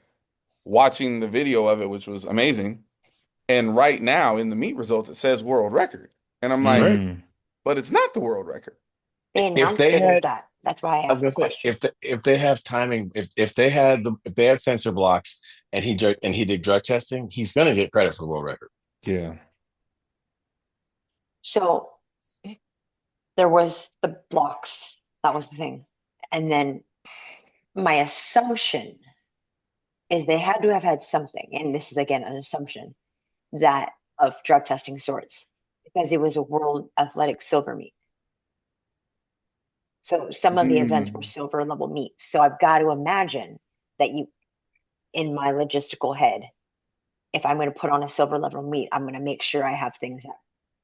D: watching the video of it, which was amazing. And right now in the meet results, it says world record. And I'm like, but it's not the world record.
B: They announced it as that. That's why I asked the question.
E: If they have timing, if they had sensor blocks and he did drug testing, he's gonna get credit for the world record.
C: Yeah.
B: So there was the blocks. That was the thing. And then my assumption is they had to have had something, and this is again an assumption, that of drug testing sorts, because it was a World Athletic silver meet. So some of the events were silver level meets. So I've got to imagine that in my logistical head, if I'm going to put on a silver level meet, I'm going to make sure I have things that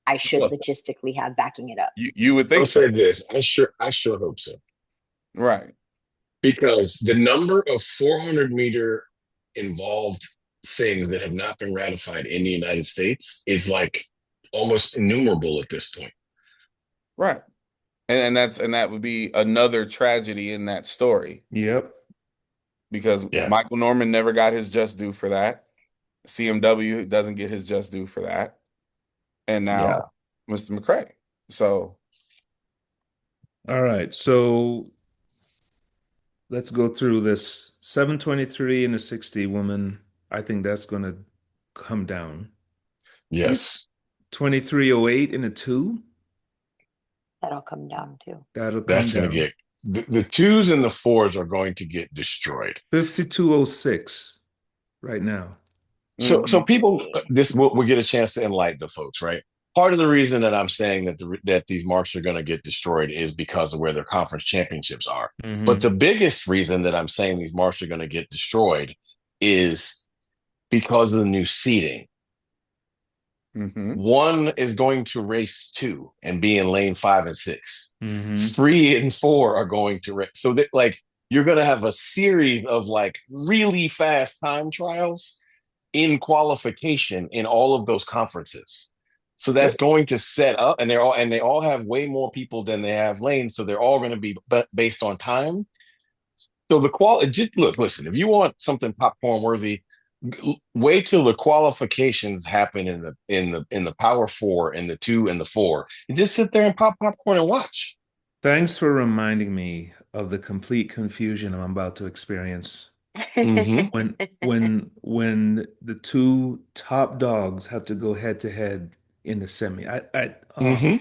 B: I should logistically have backing it up.
D: You would think
E: I'll say this. I sure hope so.
D: Right.
E: Because the number of 400-meter involved things that have not been ratified in the United States is like almost innumerable at this point.
D: Right. And that would be another tragedy in that story.
C: Yep.
D: Because Michael Norman never got his just due for that. CMW doesn't get his just due for that. And now Mr. McCray. So
C: all right. So let's go through this. 723 and a 60 woman. I think that's going to come down.
E: Yes.
C: 2308 and a 2.
B: That'll come down too.
E: That's going to get the 2s and the 4s are going to get destroyed.
C: 5206 right now.
E: So people, we'll get a chance to enlighten the folks, right? Part of the reason that I'm saying that these marks are going to get destroyed is because of where their conference championships are. But the biggest reason that I'm saying these marks are going to get destroyed is because of the new seating.
D: Mm-hmm.
E: One is going to race 2 and be in lane 5 and 6.
C: Hmm.
E: 3 and 4 are going to race. So that like you're going to have a series of like really fast time trials in qualification in all of those conferences. So that's
D: Yep.
E: going to set up, and they all have way more people than they have lanes. So they're all going to be based on time. So the quality, just look, listen, if you want something popcorn worthy, wait till the qualifications happen in the power four and the 2 and the 4, and just sit there and pop popcorn and watch.
C: Thanks for reminding me of the complete confusion I'm about to experience
E: Mm-hmm.
C: when the two top dogs have to go head to head in the semi.
E: Mm-hmm.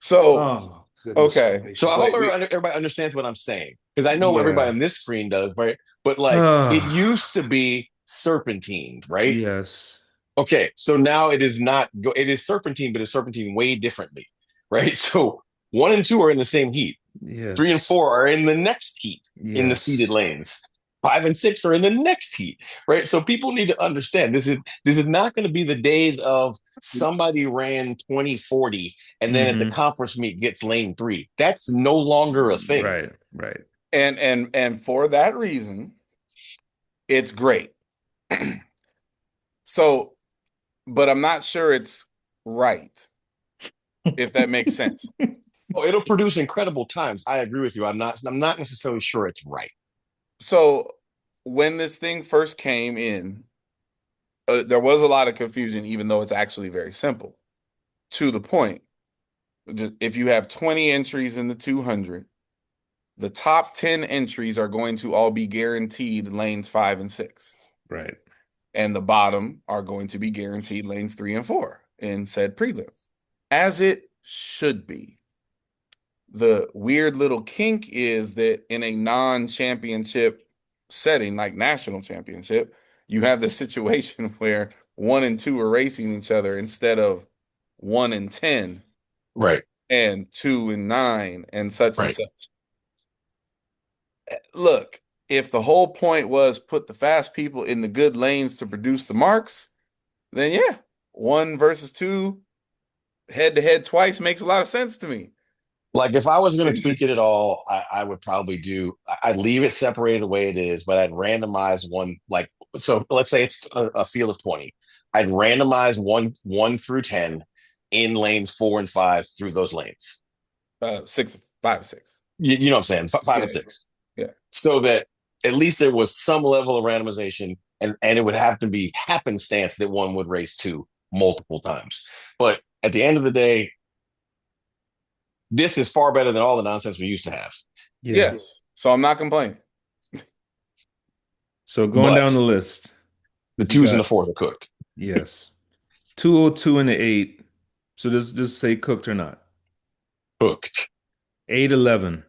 D: So,
C: Oh, goodness
D: okay.
E: So I
C: gracious.
E: hope
D: Wait,
E: everybody understands what I'm saying, because I know everybody
C: Yeah.
E: on this screen does, right? But like it
C: Ah,
E: used to be serpentined, right?
C: yes.
E: Okay, so now it is not it is serpentine, but it's serpentine way differently, right? So 1 and 2 are in the same heat. 3 and
C: Yes.
E: 4 are in the next heat in the seeded
C: Yes.
E: lanes. 5 and 6 are in the next heat, right? So people need to understand this is not going to be the days of somebody ran 2040 and then at the
C: Hmm.
E: conference meet gets lane 3. That's no longer a thing.
C: Right, right.
D: and for that reason, it's great. So, but I'm not sure it's right, if that makes sense.
E: Oh, it'll produce incredible times. I agree with you. I'm not necessarily sure it's right.
D: So, when this thing first came in, there was a lot of confusion, even though it's actually very simple. To the point, if you have 20 entries in the 200, the top 10 entries are going to all be guaranteed lanes 5 and 6.
C: Right.
D: And the bottom are going to be guaranteed lanes 3 and 4 in said prelim, as it should be. The weird little kink is that in a non-championship setting, like national championship, you have the situation where 1 and 2 are racing each other instead of 1 and 10
E: Right.
D: and 2 and 9 and such and
E: Right.
D: such. Look, if the whole point was put the fast people in the good lanes to produce the marks, then yeah, 1 versus 2 head to head twice makes a lot of sense to me.
E: Like if I was going to tweak it at all, I would probably I'd leave it separated the way it is, but I'd randomize one. Like, so let's say it's a field of 20. I'd randomize one through 10 in lanes 4 and 5 through those lanes.
D: 6, 5, 6.
E: You know what I'm saying? 5
D: Yeah,
E: and 6.
D: yeah.
E: So that at least there was some level of randomization, and it would have to be happenstance that one would race 2 multiple times. But at the end of the day, this is far better than all the nonsense we used to have.
C: Yeah.
D: Yes. So I'm not complaining.
C: So going down
E: But
C: the list,
E: the
C: you
E: 2s and the
C: got,
E: 4s are cooked.
C: yes, 202 and the 8. So just say cooked or not.
E: Cooked.
C: 811.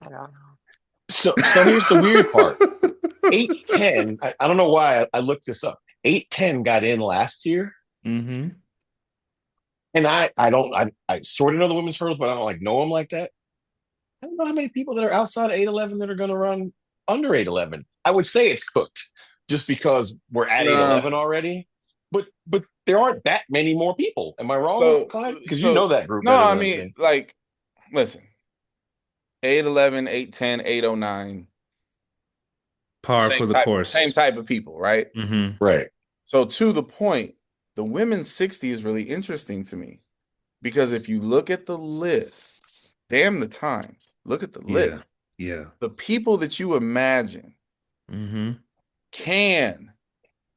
B: I don't know.
E: So here's the weird part. 810, I don't know why I looked this up. 810 got in last year.
C: Hmm.
E: And I sort of know the women's hurdles, but I don't like know them like that. I don't know how many people that are outside of 811 that are going to run under 811. I would say it's cooked just because we're at 811
D: No.
E: already. But there aren't that many more people. Am I wrong,
D: So,
E: Clyde? Because you know that group
D: no,
E: better
D: I
E: than
D: mean,
E: anything.
D: like, listen, 811, 810, 809,
C: Par for the
D: same
C: course.
D: type of people, right?
C: Hmm.
E: Right.
D: So to the point, the women's 60 is really interesting to me because if you look at the list, damn the times, look at the
C: Yeah.
D: list.
C: Yeah.
D: The people that you imagine
C: Hmm.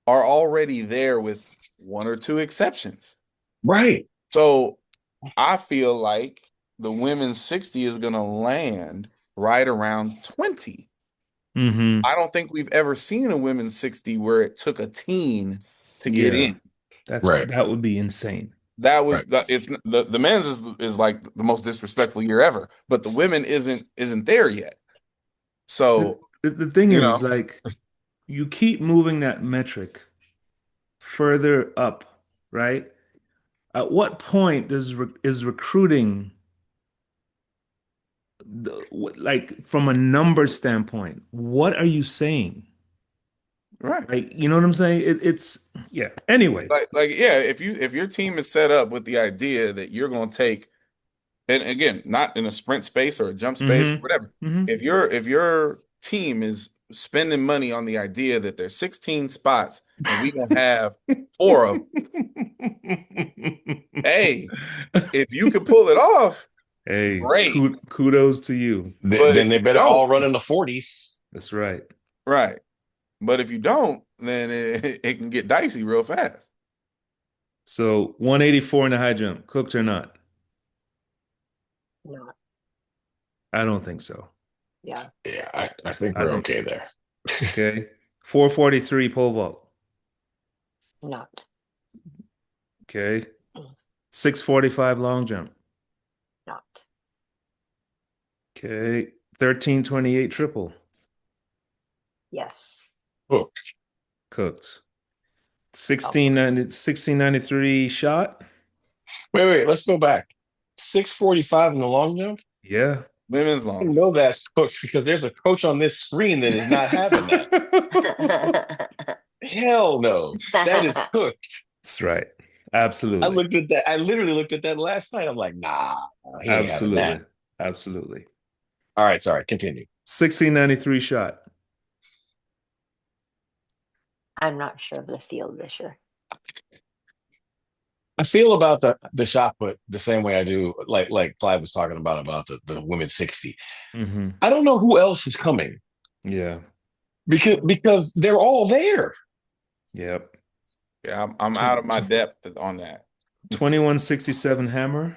D: are already there with 1 or 2 exceptions.
E: Right.
D: So I feel like the women's 60 is going to land right around 20.
C: Hmm.
D: I don't think we've ever seen a women's 60 where it took a teen to get
C: Yeah.
D: in.
E: Right.
C: That would be insane.
E: Right.
D: It's the men's is like the most disrespectful year ever, but the women isn't there yet.
C: The,
D: So,
C: the thing
D: you
C: is,
D: know,
C: like, you keep moving that metric further up, right? At what point is recruiting like from a number standpoint? What are you saying?
D: Right.
C: Like, you know what I'm saying? It's yeah. Anyway.
D: Like yeah, if your team is set up with the idea that you're going to take, and again, not in a sprint space or a jump space,
C: Mm-hmm.
D: whatever.
C: Mm-hmm.
D: If your team is spending money on the idea that there's 16 spots and we gonna have 4 of them, hey, if you could pull it off,
C: Hey,
D: great.
C: kudos to you.
D: But
E: Then
D: if
E: they
D: you
E: better
D: don't,
E: all run in the 40s.
C: That's right.
D: right. But if you don't, then it can get dicey real fast.
C: So 184 in the high jump, cooked or not?
B: Not.
C: I don't think so.
B: Yeah.
E: Yeah, I think
C: I
E: we're
C: think
E: okay there.
C: okay. 443 pole vault.
B: Not.
C: Okay. 645 long jump.
B: Not.
C: Okay. 1328 triple.
B: Yes.
E: Oh,
C: Cooked. 1693 shot.
E: wait, let's go back. 645 in the long jump?
C: Yeah.
D: Women's
E: I
D: long.
E: know that's cooked because there's a coach on this screen that is not having that. Hell no. That is cooked.
C: That's right.
E: I
C: Absolutely.
E: looked at that. I literally looked at that last night. I'm like, nah, he ain't having that.
C: Absolutely. Absolutely.
E: All right, sorry, continue.
C: 1693 shot.
B: I'm not sure of the field this year.
E: I feel about the shot put the same way I do, like Clive was talking about the women's 60.
C: Mm-hmm.
E: I don't know who else is coming
C: Yeah.
E: because they're all there.
C: Yep.
D: Yeah, I'm out of my depth on that.
C: 2167 hammer.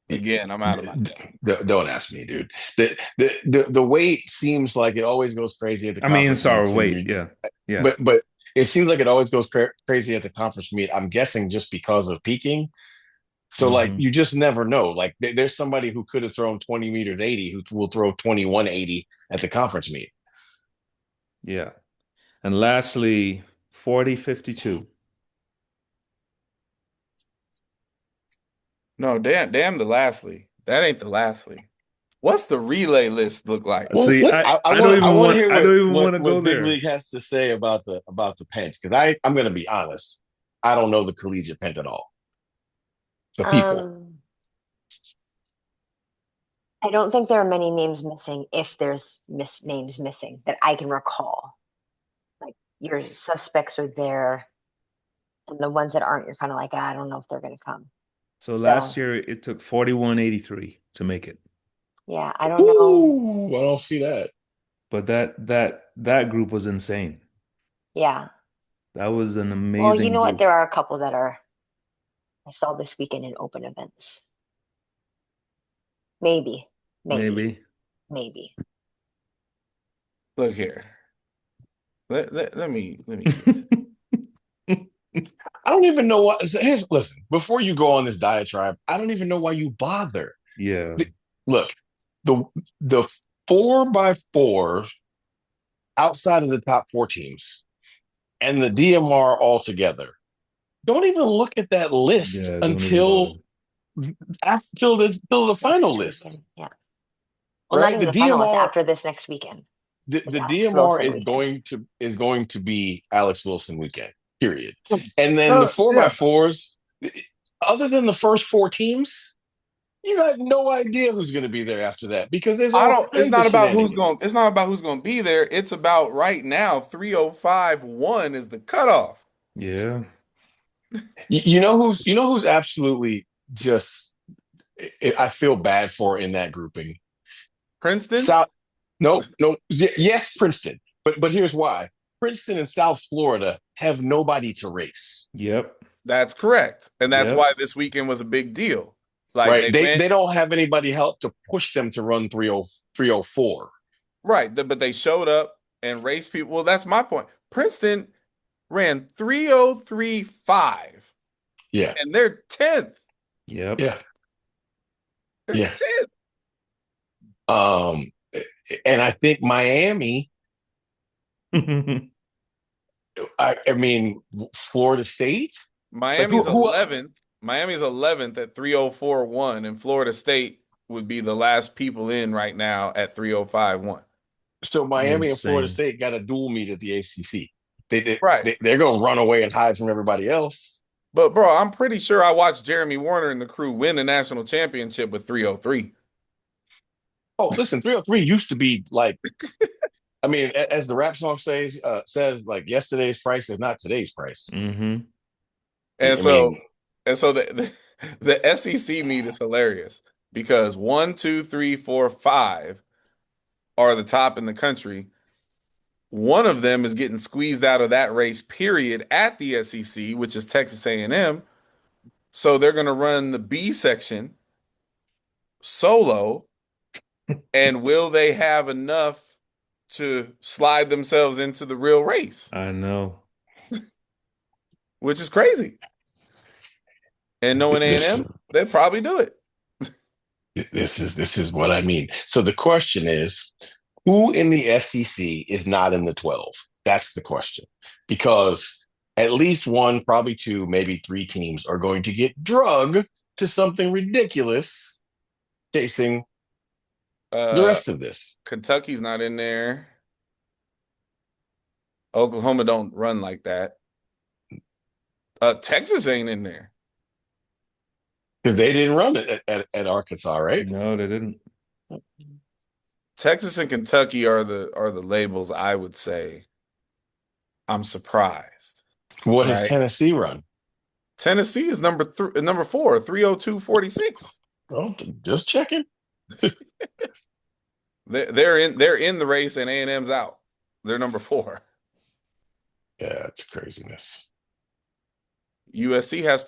D: Again, I'm out of my depth.
E: Don't ask me, dude. The weight seems like it always goes crazy at the
C: I mean,
E: conference
C: sorry,
E: meets,
C: wait. Yeah. Yeah.
E: but it seems like it always goes crazy at the conference meet. I'm guessing just because of peaking. So like
C: Mhm.
E: you just never know. Like there's somebody who could have thrown 20 meters 80 who will throw 2180 at the conference meet.
C: Yeah. And lastly, 4052.
D: No, damn the lastly. That ain't the lastly. What's the relay list look like?
E: Well,
C: See, I
E: I
C: don't even
E: want to
C: want
E: hear
C: I don't even want to go
E: what Big
C: there.
E: League has to say about the pent because I'm going to be honest. I don't know the collegiate pent at all. The people.
B: I don't think there are many names missing if there's names missing that I can recall. Like your suspects are there, and the ones that aren't, you're kind of like, I don't know if they're going to come.
C: So last year it took 4183 to make it.
B: Yeah, I don't know.
E: Ooh, I don't see that.
C: But that group was insane.
B: Yeah.
C: That was an
B: Well,
C: amazing
B: you know what?
C: group.
B: There are a couple that I saw this weekend in open events. Maybe.
C: Maybe.
D: Look here. Let me
E: I don't even know what. Listen, before you go on this diatribe, I don't even know why you bother.
C: Yeah.
E: Look, the 4x4 outside of the top 4 teams and the DMR altogether. Don't even look at that list
C: Yeah,
E: until the final list.
B: Yeah. Well,
E: right?
B: not even
E: The
B: the finalists
E: DMR
B: after this next weekend.
E: the
B: Alex
E: DMR
B: Wilson
E: is
B: weekend.
E: going to be Alex Wilson weekend. Period. And then
D: Oh,
E: the 4x4s,
D: yeah.
E: other than the first 4 teams, you got no idea who's going to be there after that because there's
D: I
E: all
D: don't. It's
E: kinds of
D: not about who's
E: shenanigans.
D: going. It's not about who's going to be there. It's about right now. 305.1 is the cutoff.
C: Yeah.
E: You know who's absolutely just I feel bad for in that grouping.
D: Princeton.
E: South, yes, Princeton, but here's why: Princeton and South Florida have nobody to race.
C: Yep.
D: That's correct, and that's
C: Yep.
D: why this weekend was a big deal. Like
E: Right?
D: they went
E: They don't have anybody help to push them to run 304.
D: right, but they showed up and raced people. Well, that's my point. Princeton ran 303.5.
E: Yeah,
D: And they're 10th.
C: Yep.
E: yeah,
D: They're
E: yeah.
D: 10th.
E: And I think Miami. I mean, Florida State.
D: Miami's
E: Like, who
D: 11th. Miami's 11th at 304.1, and Florida State would be the last people in right now at 305.1.
E: So Miami and Florida
C: Insane.
E: State got a dual meet at the ACC.
D: Right.
E: They're going to run away and hide from everybody else.
D: But bro, I'm pretty sure I watched Jeremy Warner and the crew win the national championship with 303.
E: Oh, listen, 303 used to be like, I mean, as the rap song says, like yesterday's price is not today's price.
C: Mm-hmm.
D: And
E: I
D: so
E: mean,
D: the SEC meet is hilarious because 1, 2, 3, 4, 5 are the top in the country. One of them is getting squeezed out of that race, period, at the SEC, which is Texas A&M. So they're going to run the B section solo. And will they have enough to slide themselves into the real race?
C: I know.
D: Which is crazy. And knowing A&M, they'd probably do it.
E: this is what I mean. So the question is, who in the SEC is not in the 12? That's the question. Because at least one, probably two, maybe three teams are going to get drugged to something ridiculous chasing the rest of this.
D: Kentucky's not in there. Oklahoma don't run like that. Texas ain't in there.
E: Because they didn't run it at Arkansas, right?
C: No, they didn't.
D: Texas and Kentucky are the labels I would say. I'm surprised.
E: What has Tennessee run?
D: Tennessee is number 4, 302.46.
E: Oh, just checking.
D: They're in the race and A&M's out. They're number 4.
E: Yeah, it's craziness.
D: USC has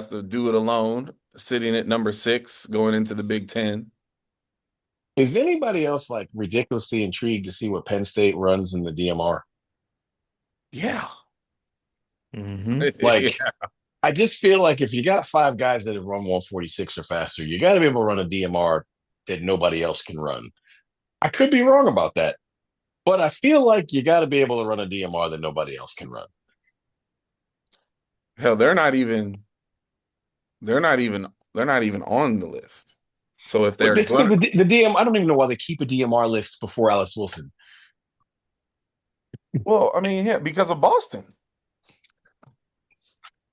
D: to do it alone, sitting at number 6, going into the Big Ten.
E: Is anybody else like ridiculously intrigued to see what Penn State runs in the DMR?
D: Yeah.
C: Mm-hmm.
E: Like, yeah. I just feel like if you got 5 guys that have run 146 or faster, you got to be able to run a DMR that nobody else can run. I could be wrong about that, but I feel like you got to be able to run a DMR that nobody else can run.
D: Hell, they're not even on the list. So if they're
E: the DM, I don't even know why they keep a DMR list before Alex Wilson.
D: Well, I mean, yeah, because of Boston.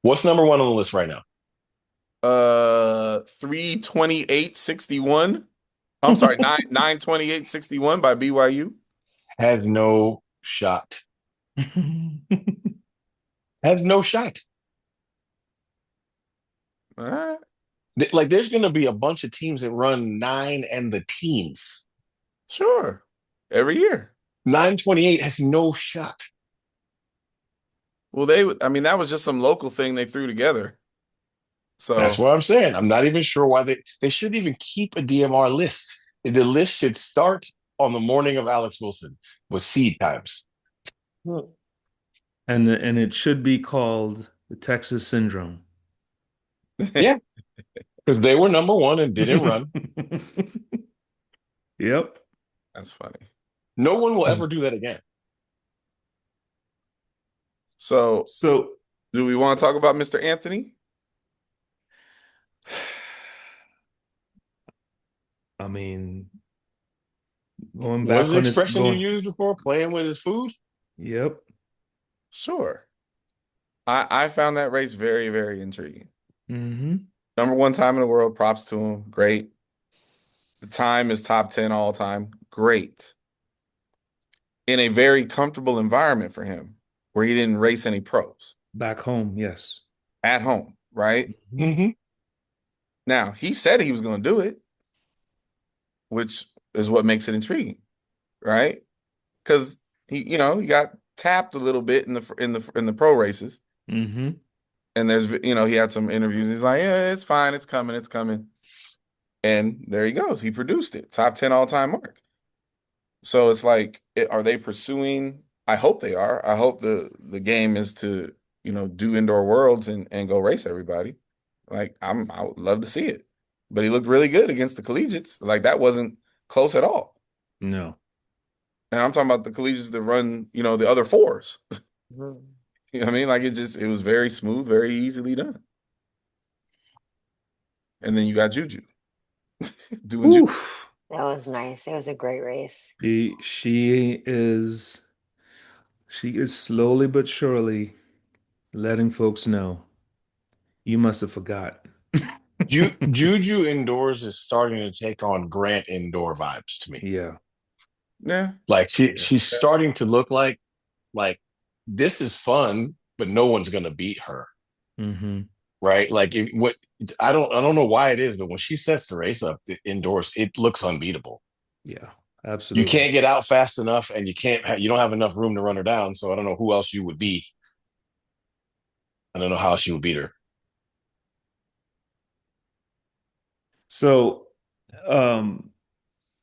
E: What's number 1 on the list right now?
D: 328.61. I'm sorry, 928.61 by BYU.
E: Has no shot. Has no shot.
D: All right.
E: Like, there's going to be a bunch of teams that run 9 and the teens.
D: Sure. Every year.
E: 928 has no shot.
D: Well, that was just some local thing they threw together. So
E: that's what I'm saying. I'm not even sure why they shouldn't even keep a DMR list. The list should start on the morning of Alex Wilson with seed times.
C: And it should be called the Texas Syndrome.
E: Yeah. Because they were number 1 and didn't run.
C: Yep.
D: That's funny.
E: No one will ever do that again.
D: So do we want to talk about Mr. Anthony?
C: I mean, going
E: What
C: back
E: was the
C: on
E: expression you used before? Playing with his food?
C: Yep.
D: Sure. I found that race very, very intriguing.
C: Mm-hmm.
D: Number 1 time in the world. Props to him. Great. The time is top 10 all time. Great. In a very comfortable environment for him where he didn't race any pros.
C: Back home, yes.
D: At home, right?
E: Mm-hmm.
D: Now, he said he was going to do it, which is what makes it intriguing, right? Because he got tapped a little bit in the pro races.
C: Mm-hmm.
D: And there's, he had some interviews. He's like, yeah, it's fine. It's coming. It's coming. And there he goes. He produced it. Top 10 all-time mark. So it's like, are they pursuing? I hope they are. I hope the game is to, do indoor worlds and go race everybody. Like, I would love to see it. But he looked really good against the collegiates. Like, that wasn't close at all.
C: No.
D: And I'm talking about the collegiates that run, the other 4s. You know what I mean? Like, it was very smooth, very easily done. And then you got Juju doing Juju.
B: That was nice. It was a great race.
C: She is slowly but surely letting folks know you must have forgot.
E: Juju indoors is starting to take on Grant indoor vibes to me.
C: Yeah.
D: Yeah.
E: Like she's starting to look like this is fun, but no one's gonna beat her,
C: Mm-hmm.
E: right? Like what I don't know why it is, but when she sets the race up indoors, it looks unbeatable.
C: Yeah,
E: You
C: absolutely.
E: can't get out fast enough, and you don't have enough room to run her down. So I don't know who else you would beat. I don't know how else you would beat her.
C: So, um,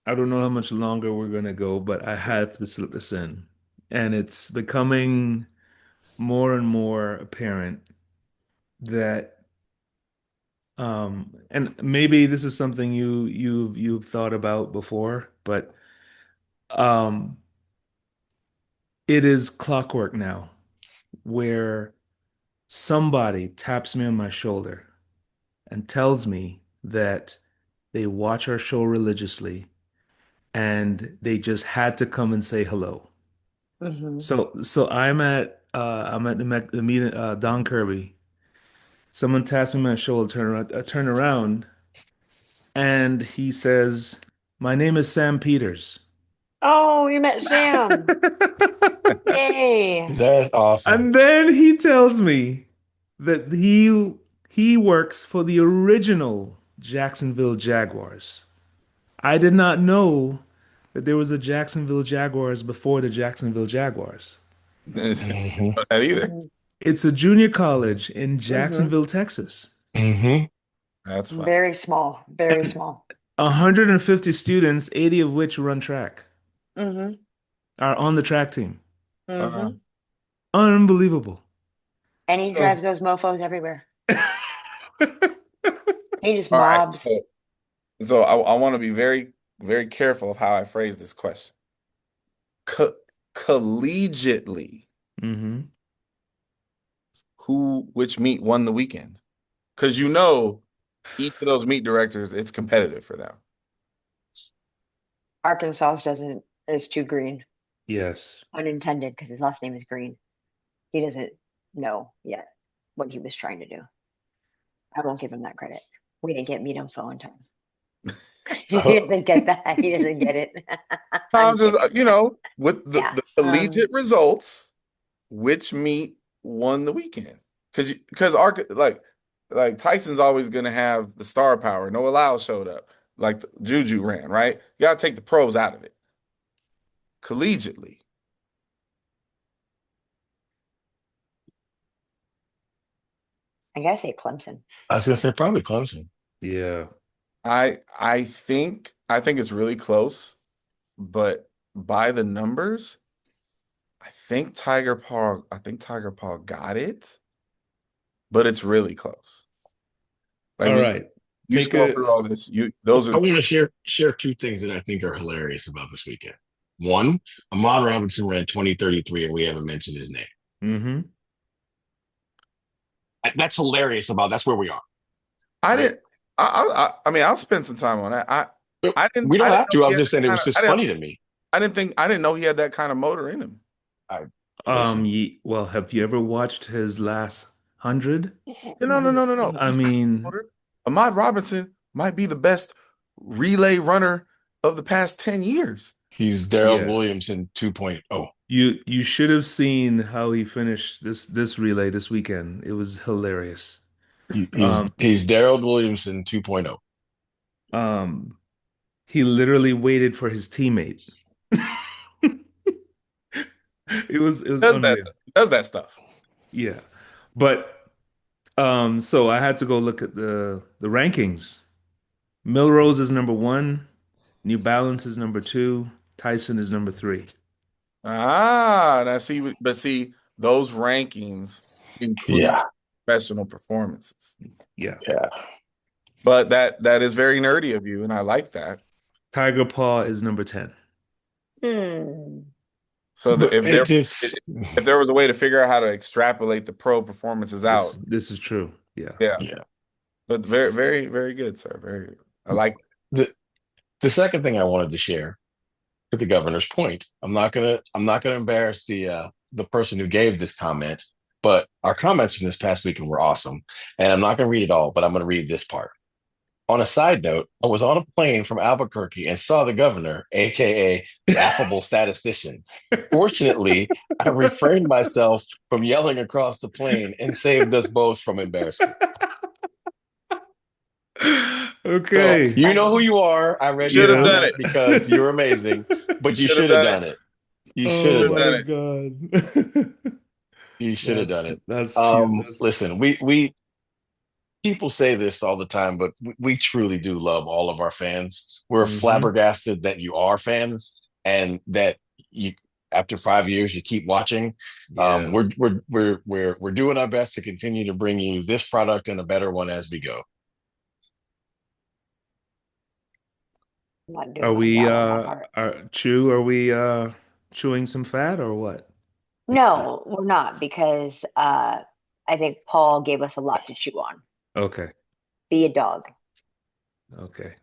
C: I don't know how much longer we're gonna go, but I have to slip this in, and it's becoming more and more apparent that, and maybe this is something you've thought about before, but um, it is clockwork now, where somebody taps me on my shoulder and tells me that they watch our show religiously and they just had to come and say hello.
B: Hmm.
C: So I'm at the meeting, Don Kirby. Someone taps me on my shoulder, turn around, I turn around, and he says, "My name is Sam Peters."
B: Oh, you met Sam. Yay.
E: That's awesome.
C: And then he tells me that he works for the original Jacksonville Jaguars. I did not know that there was a Jacksonville Jaguars before the Jacksonville Jaguars.
E: Hmm.
D: Not that either.
B: Hmm.
C: It's a junior college in
B: Hmm.
C: Jacksonville, Texas.
E: Hmm.
D: That's funny.
B: Very small. Very
C: And
B: small.
C: 150 students, 80 of which run track,
B: Hmm.
C: are on the track team.
D: Uh,
B: Hmm.
C: Unbelievable.
B: And he
D: so
B: drives those mofos everywhere. He just
D: all right.
B: mobs.
D: So I want to be very, very careful of how I phrase this question. Co Collegiately,
C: Hmm.
D: which meet won the weekend? Because you know, each of those meet directors, it's competitive for them.
B: Arkansas doesn't is too green.
C: Yes.
B: Unintended because his last name is Green. He doesn't know yet what he was trying to do. I won't give him that credit. We didn't get meat info in time. He doesn't get that. He doesn't get it.
D: I'm
B: I'm
D: just,
B: kidding.
D: with
B: Yeah.
D: the collegiate results, which meet won the weekend? Because like Tyson's always gonna have the star power. Noah Lyles showed up, like Juju ran, right? You gotta take the pros out of it. Collegiately,
B: I gotta say Clemson.
E: I was gonna say probably Clemson.
C: Yeah.
D: I think it's really close, but by the numbers, I think Tiger Paw got it, but it's really close. Like
C: All
D: when
C: right.
D: you
C: Take
D: scroll
C: a
D: through all this,
E: I
D: those are
E: want to share two things that I think are hilarious about this weekend. One, Ahmad Robinson ran 2033, and we haven't mentioned his name.
C: hmm
E: That's hilarious about that's where we are,
D: I
E: right?
D: didn't I mean I'll spend some time on that.
E: But
D: I didn't
E: we
D: I
E: don't
D: didn't
E: have
D: know
E: to.
D: he
E: I'm
D: had
E: just saying it
D: that kind
E: was
D: of
E: just funny to me.
D: I didn't know he had that kind of motor in him.
E: I listen.
C: well, have you ever watched his last 100?
D: No.
C: I
D: He got
C: mean,
D: motor. Ahmad Robinson might be the best relay runner of the past 10 years.
E: He's Daryl
C: yeah.
E: Williamson 2.0.
C: You should have seen how he finished this relay this weekend. It was hilarious.
E: He's
C: Um,
E: he's Daryl Williamson 2.0.
C: um, he literally waited for his teammate. It was
D: Does that
C: unreal.
D: does that stuff.
C: Yeah. But so I had to go look at the rankings. Milrose is number one, New Balance is number two, Tyson is number three.
D: Now see, those rankings include
E: Yeah,
D: professional performances.
C: Yeah.
E: yeah.
D: But that is very nerdy of you, and I like that.
C: Tiger Paw is number 10.
B: Hmm.
D: So
E: But
D: if
E: it
D: there
E: just
D: if there was a way to figure out how to extrapolate the pro performances
C: This
D: out,
C: this is true. Yeah.
D: yeah.
E: yeah.
D: But very, very, very good, sir. Very, I like.
E: The The second thing I wanted to share, to the governor's point, I'm not gonna embarrass the person who gave this comment, but our comments from this past weekend were awesome, and I'm not gonna read it all, but I'm gonna read this part. On a side note, I was on a plane from Albuquerque and saw the governor, aka the affable statistician. Fortunately, I refrained myself from yelling across the plane and saved us both from embarrassment. So
C: Okay.
E: you know who you are. I read your
D: Should have done
E: comment
D: it.
E: because you're amazing,
D: You
E: but you
D: should have
E: should have
D: done it.
E: done it. You should
C: Oh
E: have
D: Should have
E: done
C: my
E: it.
D: done it.
C: God.
E: You should have done it.
C: That's huge.
E: Listen, we people say this all the time, but we truly do love all of our fans. We're
C: Hmm.
E: flabbergasted that you are fans and that you, after 5 years, you keep watching.
C: Yeah.
E: We're doing our best to continue to bring you this product and a better one as we go.
B: I'm not
C: Are
B: doing my
C: we
B: job on that part.
C: are we chewing some fat or what?
B: No, we're not because I think Paul gave us a lot to chew on.
C: Okay.
B: Be a dog.
C: Okay.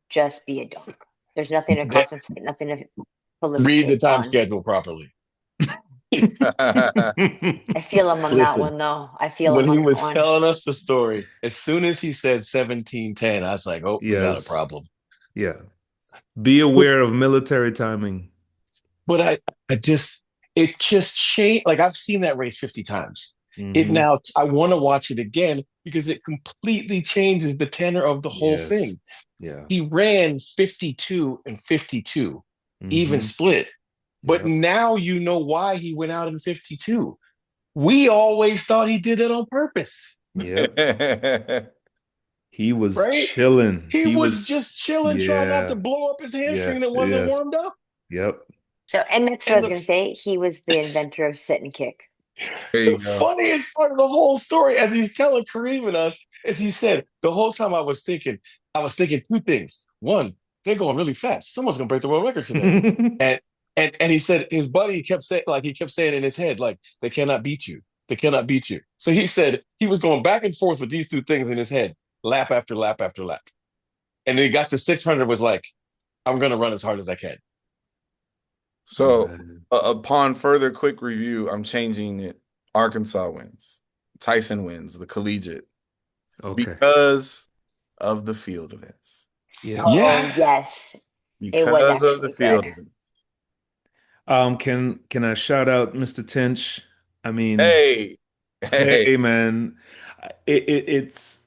B: Just be a dog. There's nothing to
E: That,
B: contemplate, nothing to
E: read the
B: political
E: time
B: on.
E: schedule properly.
B: I feel him on that
E: Listen,
B: one, though. I feel
E: when
B: him
E: he
B: on that
E: was
B: one.
E: telling us the story, as soon as he said 1710, I was like, oh, we got a
C: Yes.
E: problem.
C: Yeah. Be aware of military timing.
E: But it just changed. Like I've seen that race 50 times. It
C: Hmm.
E: now, I want to watch it again because it completely changes the tenor of the whole
C: Yes.
E: thing.
C: Yeah.
E: He ran 52 and 52, even
C: Hmm.
E: split. But
C: Yep.
E: now you know why he went out in 52. We always thought he did it on purpose,
C: Yep. He was
E: right?
C: chilling.
E: He
C: He
E: was just
C: was,
E: chilling, trying not to
C: yeah.
E: blow up his
C: Yeah.
E: hamstring that wasn't
C: Yes.
E: warmed up.
C: Yep.
B: So, and that's what I
E: And
B: was going to say. He was the inventor of sit and kick.
D: There
E: the
D: you go.
E: funniest part of the whole story, as he's telling Kareem and us, is he said, the whole time I was thinking two things. One, they're going really fast. Someone's gonna break the world record today. And and he said his buddy kept saying, like he kept saying in his head, like, they cannot beat you. They cannot beat you. So he said he was going back and forth with these two things in his head, lap after lap after lap. And then he got to 600, was like, I'm gonna run as hard as I can.
D: So,
C: Right.
D: upon further quick review, I'm changing it. Arkansas wins. Tyson wins the collegiate
C: Okay.
D: because of the field events.
C: Yeah.
B: Oh,
E: Yeah.
B: yes. It was
D: Because of the
B: actually
D: field
B: good.
D: events.
C: Can I shout out Mr. Tinch? I mean,
D: Hey,
C: hey man, it's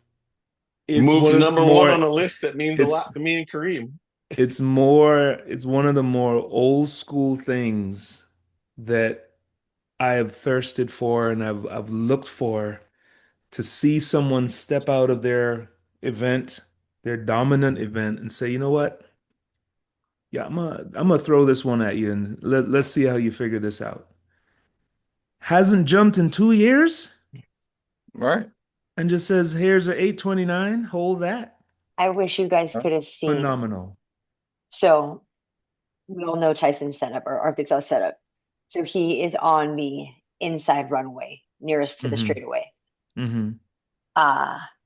E: Moved
C: one
E: to
C: of the
E: number one
C: more
E: on a list that means a
C: it's
E: lot to me and Kareem.
C: it's one of the more old school things that I have thirsted for and I've looked for to see someone step out of their event, their dominant event, and say, you know what? Yeah, I'm gonna throw this one at you and let's see how you figure this out. Hasn't jumped in 2 years
D: right?
C: and just says, here's an 829, hold that.
B: I wish you guys could have seen.
C: Phenomenal.
B: So, we all know Tyson's setup or Arkansas setup. So, he is on the inside runway nearest to the
C: Hmm.
B: straightaway.
C: Hmm.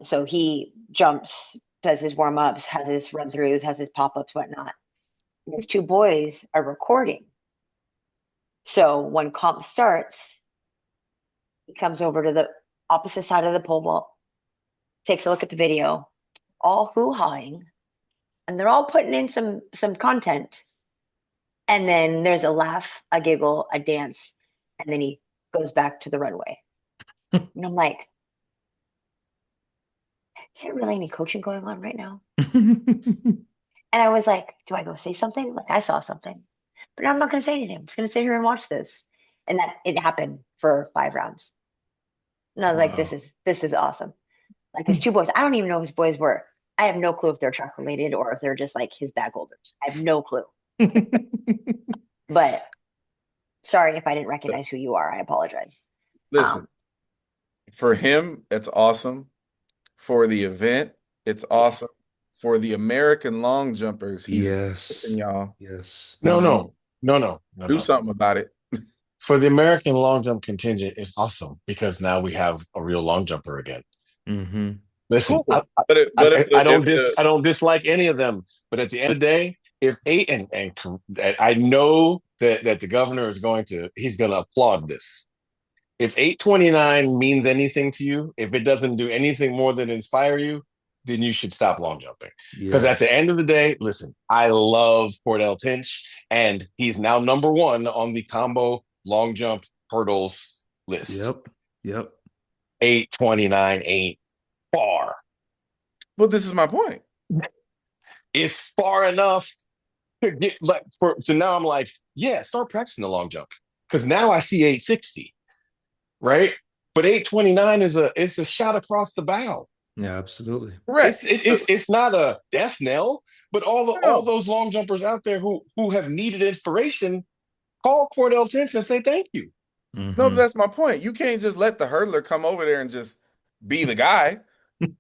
B: So he jumps, does his warm ups, has his run throughs, has his pop ups, whatnot. And his two boys are recording. So when comp starts, he comes over to the opposite side of the pole vault, takes a look at the video, all hoo-hawing, and they're all putting in some content. And then there's a laugh, a giggle, a dance, and then he goes back to the runway. And I'm like, is there really any coaching going on right now? And I was like, do I go say something? Like I saw something, but I'm not going to say anything. I'm just going to sit here and watch this. And that it happened for 5 rounds. And I was like,
C: Wow.
B: this is awesome. Like his two boys, I don't even know who his boys were. I have no clue if they're track related or if they're just like his bag holders. I have no clue. But sorry if I didn't recognize who you are. I apologize.
D: Listen, for him, it's awesome. For the event, it's awesome. For the American long jumpers, he's
C: Yes.
D: y'all.
C: Yes.
E: No.
D: Do something about it.
E: For the American long jump contingent, it's awesome because now we have a real long jumper again.
C: Hmm.
E: Listen,
D: Cool. But
E: I don't dislike any of them. But at the end of the day, if eight and I know that the governor is he's going to applaud this. If 829 means anything to you, if it doesn't do anything more than inspire you, then you should stop long jumping. Because at the end of the day, listen, I love Cordell Tinch, and he's now number 1 on the combo long jump hurdles list.
C: Yep.
E: 829 ain't far.
D: Well, this is my point.
E: It's far enough to get so now I'm like, yeah, start practicing the long jump. Because now I see 860, right? But 829 it's a shot across the bow.
C: Yeah, absolutely.
D: Correct.
E: It's not a death knell, but all those long jumpers out there who have needed inspiration, call Cordell Tinch and say thank you.
C: Mm-hmm.
D: No, but that's my point. You can't just let the hurdler come over there and just be the guy.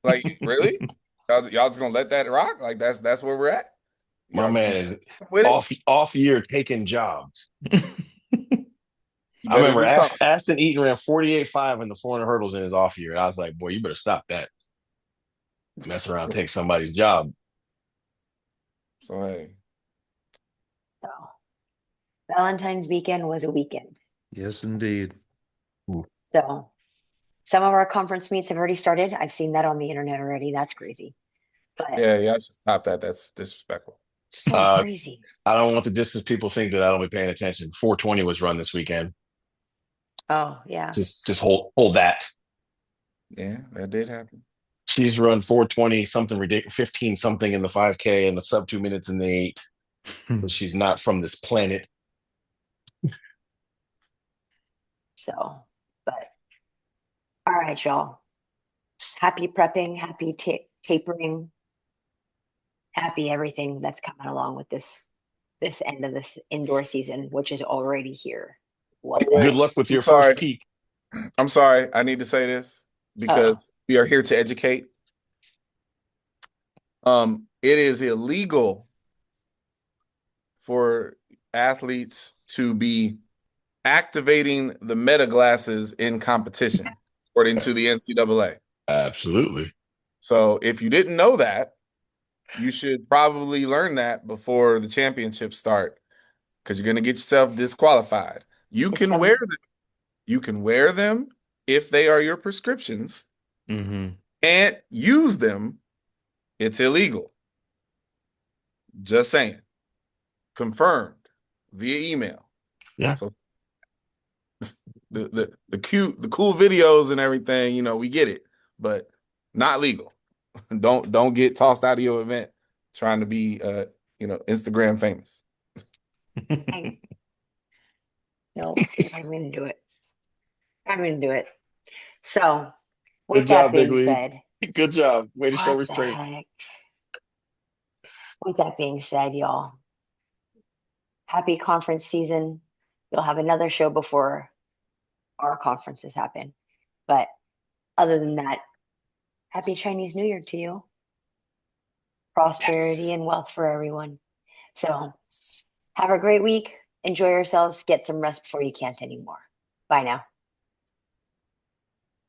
D: Like, really? Y'all just gonna let that rock? Like that's where we're at.
E: My man is off year taking jobs. I remember Aston Eaton ran 48.5 in the 400 hurdles in his off year. And I was like, boy, you better stop that. Mess around, take somebody's job.
D: So, hey.
B: So, Valentine's weekend was a weekend.
C: Yes, indeed.
B: So, some of our conference meets have already started. I've seen that on the internet already. That's crazy. But
D: yeah, I should stop that. That's disrespectful.
B: So crazy.
E: I don't want the distance people think that I don't be paying attention. 420 was run this weekend.
B: Oh, yeah.
E: Just hold that.
D: Yeah, that did happen.
E: She's run 420 something ridiculous, 15 something in the 5K and the sub 2 minutes in the 8. But she's not from this planet.
B: So, but all right, y'all. Happy prepping, happy tapering, happy everything that's coming along with this end of this indoor season, which is already here.
E: Good luck with your first peak.
D: I'm sorry. I need to say this because we are here to educate. It is illegal for athletes to be activating the meta glasses in competition, according to the NCAA.
E: Absolutely.
D: So if you didn't know that, you should probably learn that before the championships start, because you're going to get yourself disqualified. You can wear them. You can wear them if they are your prescriptions. Can't use them. It's illegal. Just saying. Confirmed via email.
E: Yeah.
D: So the cool videos and everything, we get it, but not legal. Don't get tossed out of your event trying to be Instagram famous.
B: No, I'm gonna do it. So with that being said,
E: good job. Way to show restraint.
B: With that being said, y'all, happy conference season. We'll have another show before our conferences happen. But other than that, happy Chinese New Year to you. Prosperity and wealth for everyone. So have a great week. Enjoy yourselves. Get some rest before you can't anymore. Bye now.